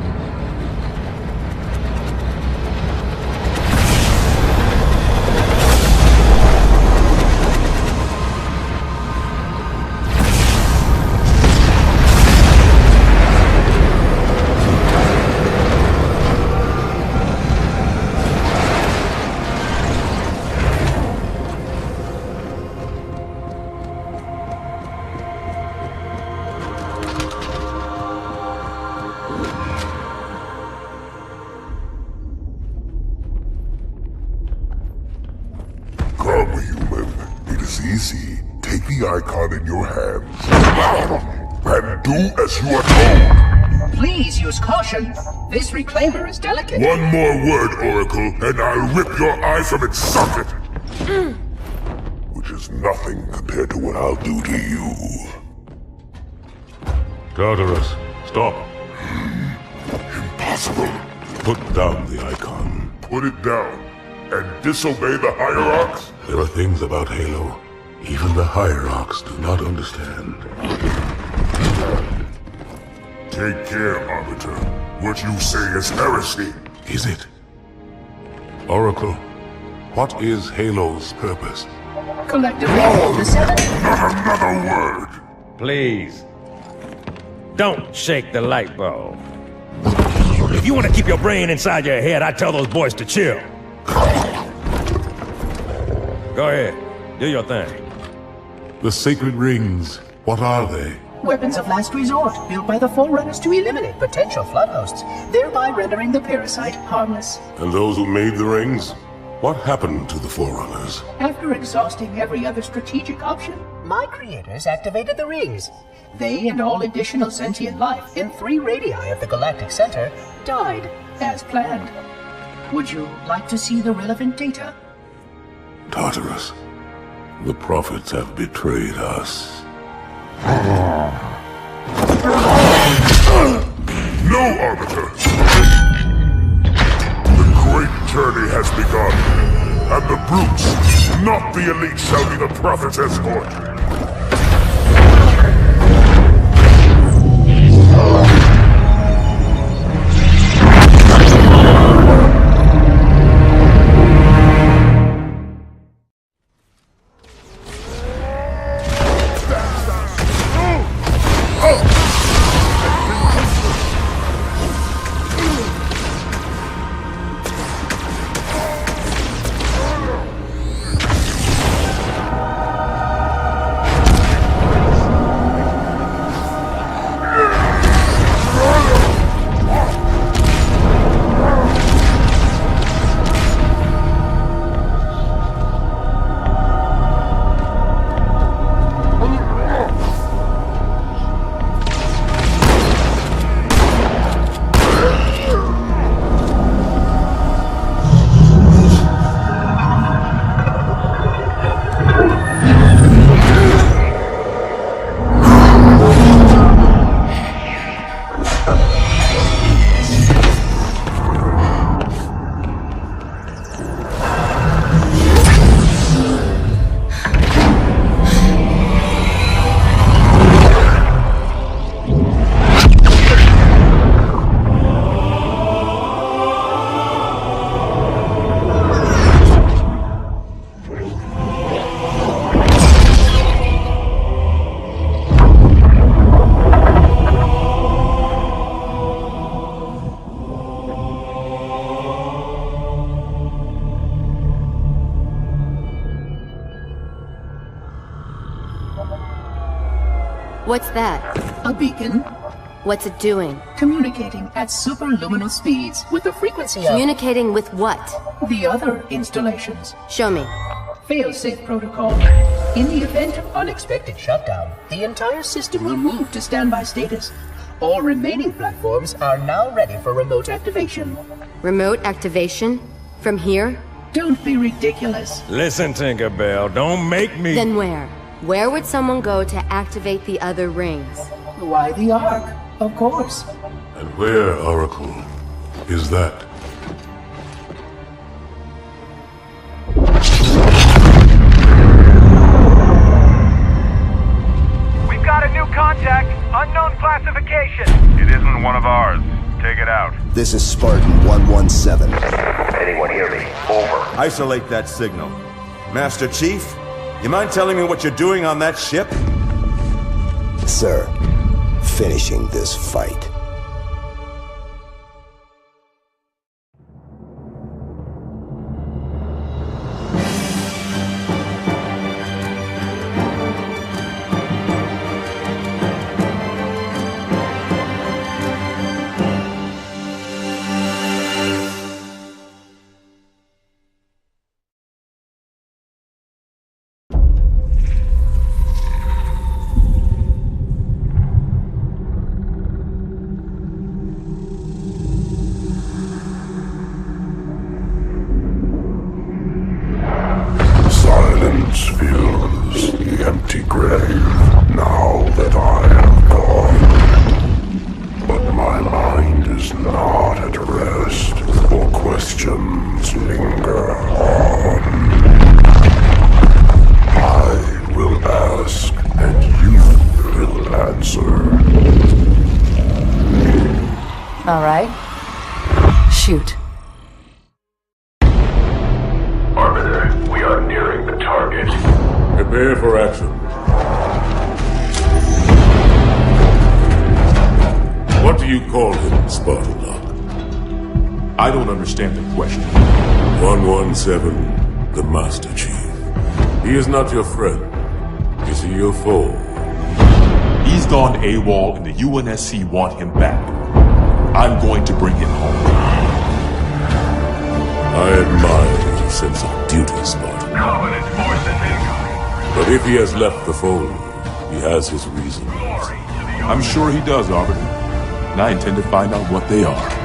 Speaker 3: Easy. Take the icon in your hands. And do as you are told.
Speaker 11: Please use caution. This reclaimer is delicate.
Speaker 3: One more word, Oracle, and I'll rip your eye from its socket. Which is nothing compared to what I'll do to you.
Speaker 12: Tartarus, stop.
Speaker 3: Impossible.
Speaker 12: Put down the icon.
Speaker 3: Put it down. and disobey the Hierarchs?
Speaker 12: There are things about Halo even the Hierarchs do not understand.
Speaker 3: Take care, Arbiter. What you say is heresy.
Speaker 12: Is it? Oracle, what is Halo's purpose?
Speaker 11: Collectively, the seven...
Speaker 3: Not another word!
Speaker 8: Please. Don't shake the light bulb. If you want to keep your brain inside your head, I tell those boys to chill. Go ahead. Do your thing.
Speaker 12: The sacred rings, what are they?
Speaker 11: Weapons of last resort, built by the Forerunners to eliminate potential flood hosts, thereby rendering the parasite harmless.
Speaker 12: And those who made the rings? What happened to the Forerunners?
Speaker 11: After exhausting every other strategic option, my creators activated the rings. They and all additional sentient life in 3 radii of the galactic center died as planned. Would you like to see the relevant data?
Speaker 12: Tartarus, the prophets have betrayed us.
Speaker 3: No, Arbiter! The great journey has begun, and the brutes, not the elite, shall be the prophet's escort.
Speaker 17: What's that?
Speaker 11: A beacon.
Speaker 17: What's it doing?
Speaker 11: Communicating at superluminal speeds with the frequency of...
Speaker 17: Communicating with what?
Speaker 11: The other installations.
Speaker 17: Show me.
Speaker 11: Fail-safe protocol. In the event of unexpected shutdown, the entire system will move to standby status. All remaining platforms are now ready for remote activation.
Speaker 17: Remote activation? From here?
Speaker 11: Don't be ridiculous.
Speaker 8: Listen, Tinkerbell, don't make me...
Speaker 17: Then where? Where would someone go to activate the other rings?
Speaker 11: Why the Ark? Of course.
Speaker 12: And where, Oracle, is that?
Speaker 15: We've got a new contact. Unknown classification. It isn't one of ours. Take it out.
Speaker 9: This is Spartan 117.
Speaker 18: Anyone hear me? Over.
Speaker 19: Isolate that signal. Master Chief, you mind telling me what you're doing on that ship?
Speaker 9: Sir, finishing this fight.
Speaker 3: Fills the empty grave now that I have gone. But my mind is not at rest, for questions linger.
Speaker 12: Prepare for action. What do you call him, Spartan Lock?
Speaker 3: I don't understand the question.
Speaker 12: 117, the Master Chief. He is not your friend. Is he your foe?
Speaker 3: He's gone AWOL and the UNSC want him back. I'm going to bring him home.
Speaker 12: I admire your sense of duty, Spartan.
Speaker 15: Covenant force and incoming.
Speaker 12: But if he has left the fold, he has his reasons.
Speaker 3: I'm sure he does, Arbiter. And I intend to find out what they are.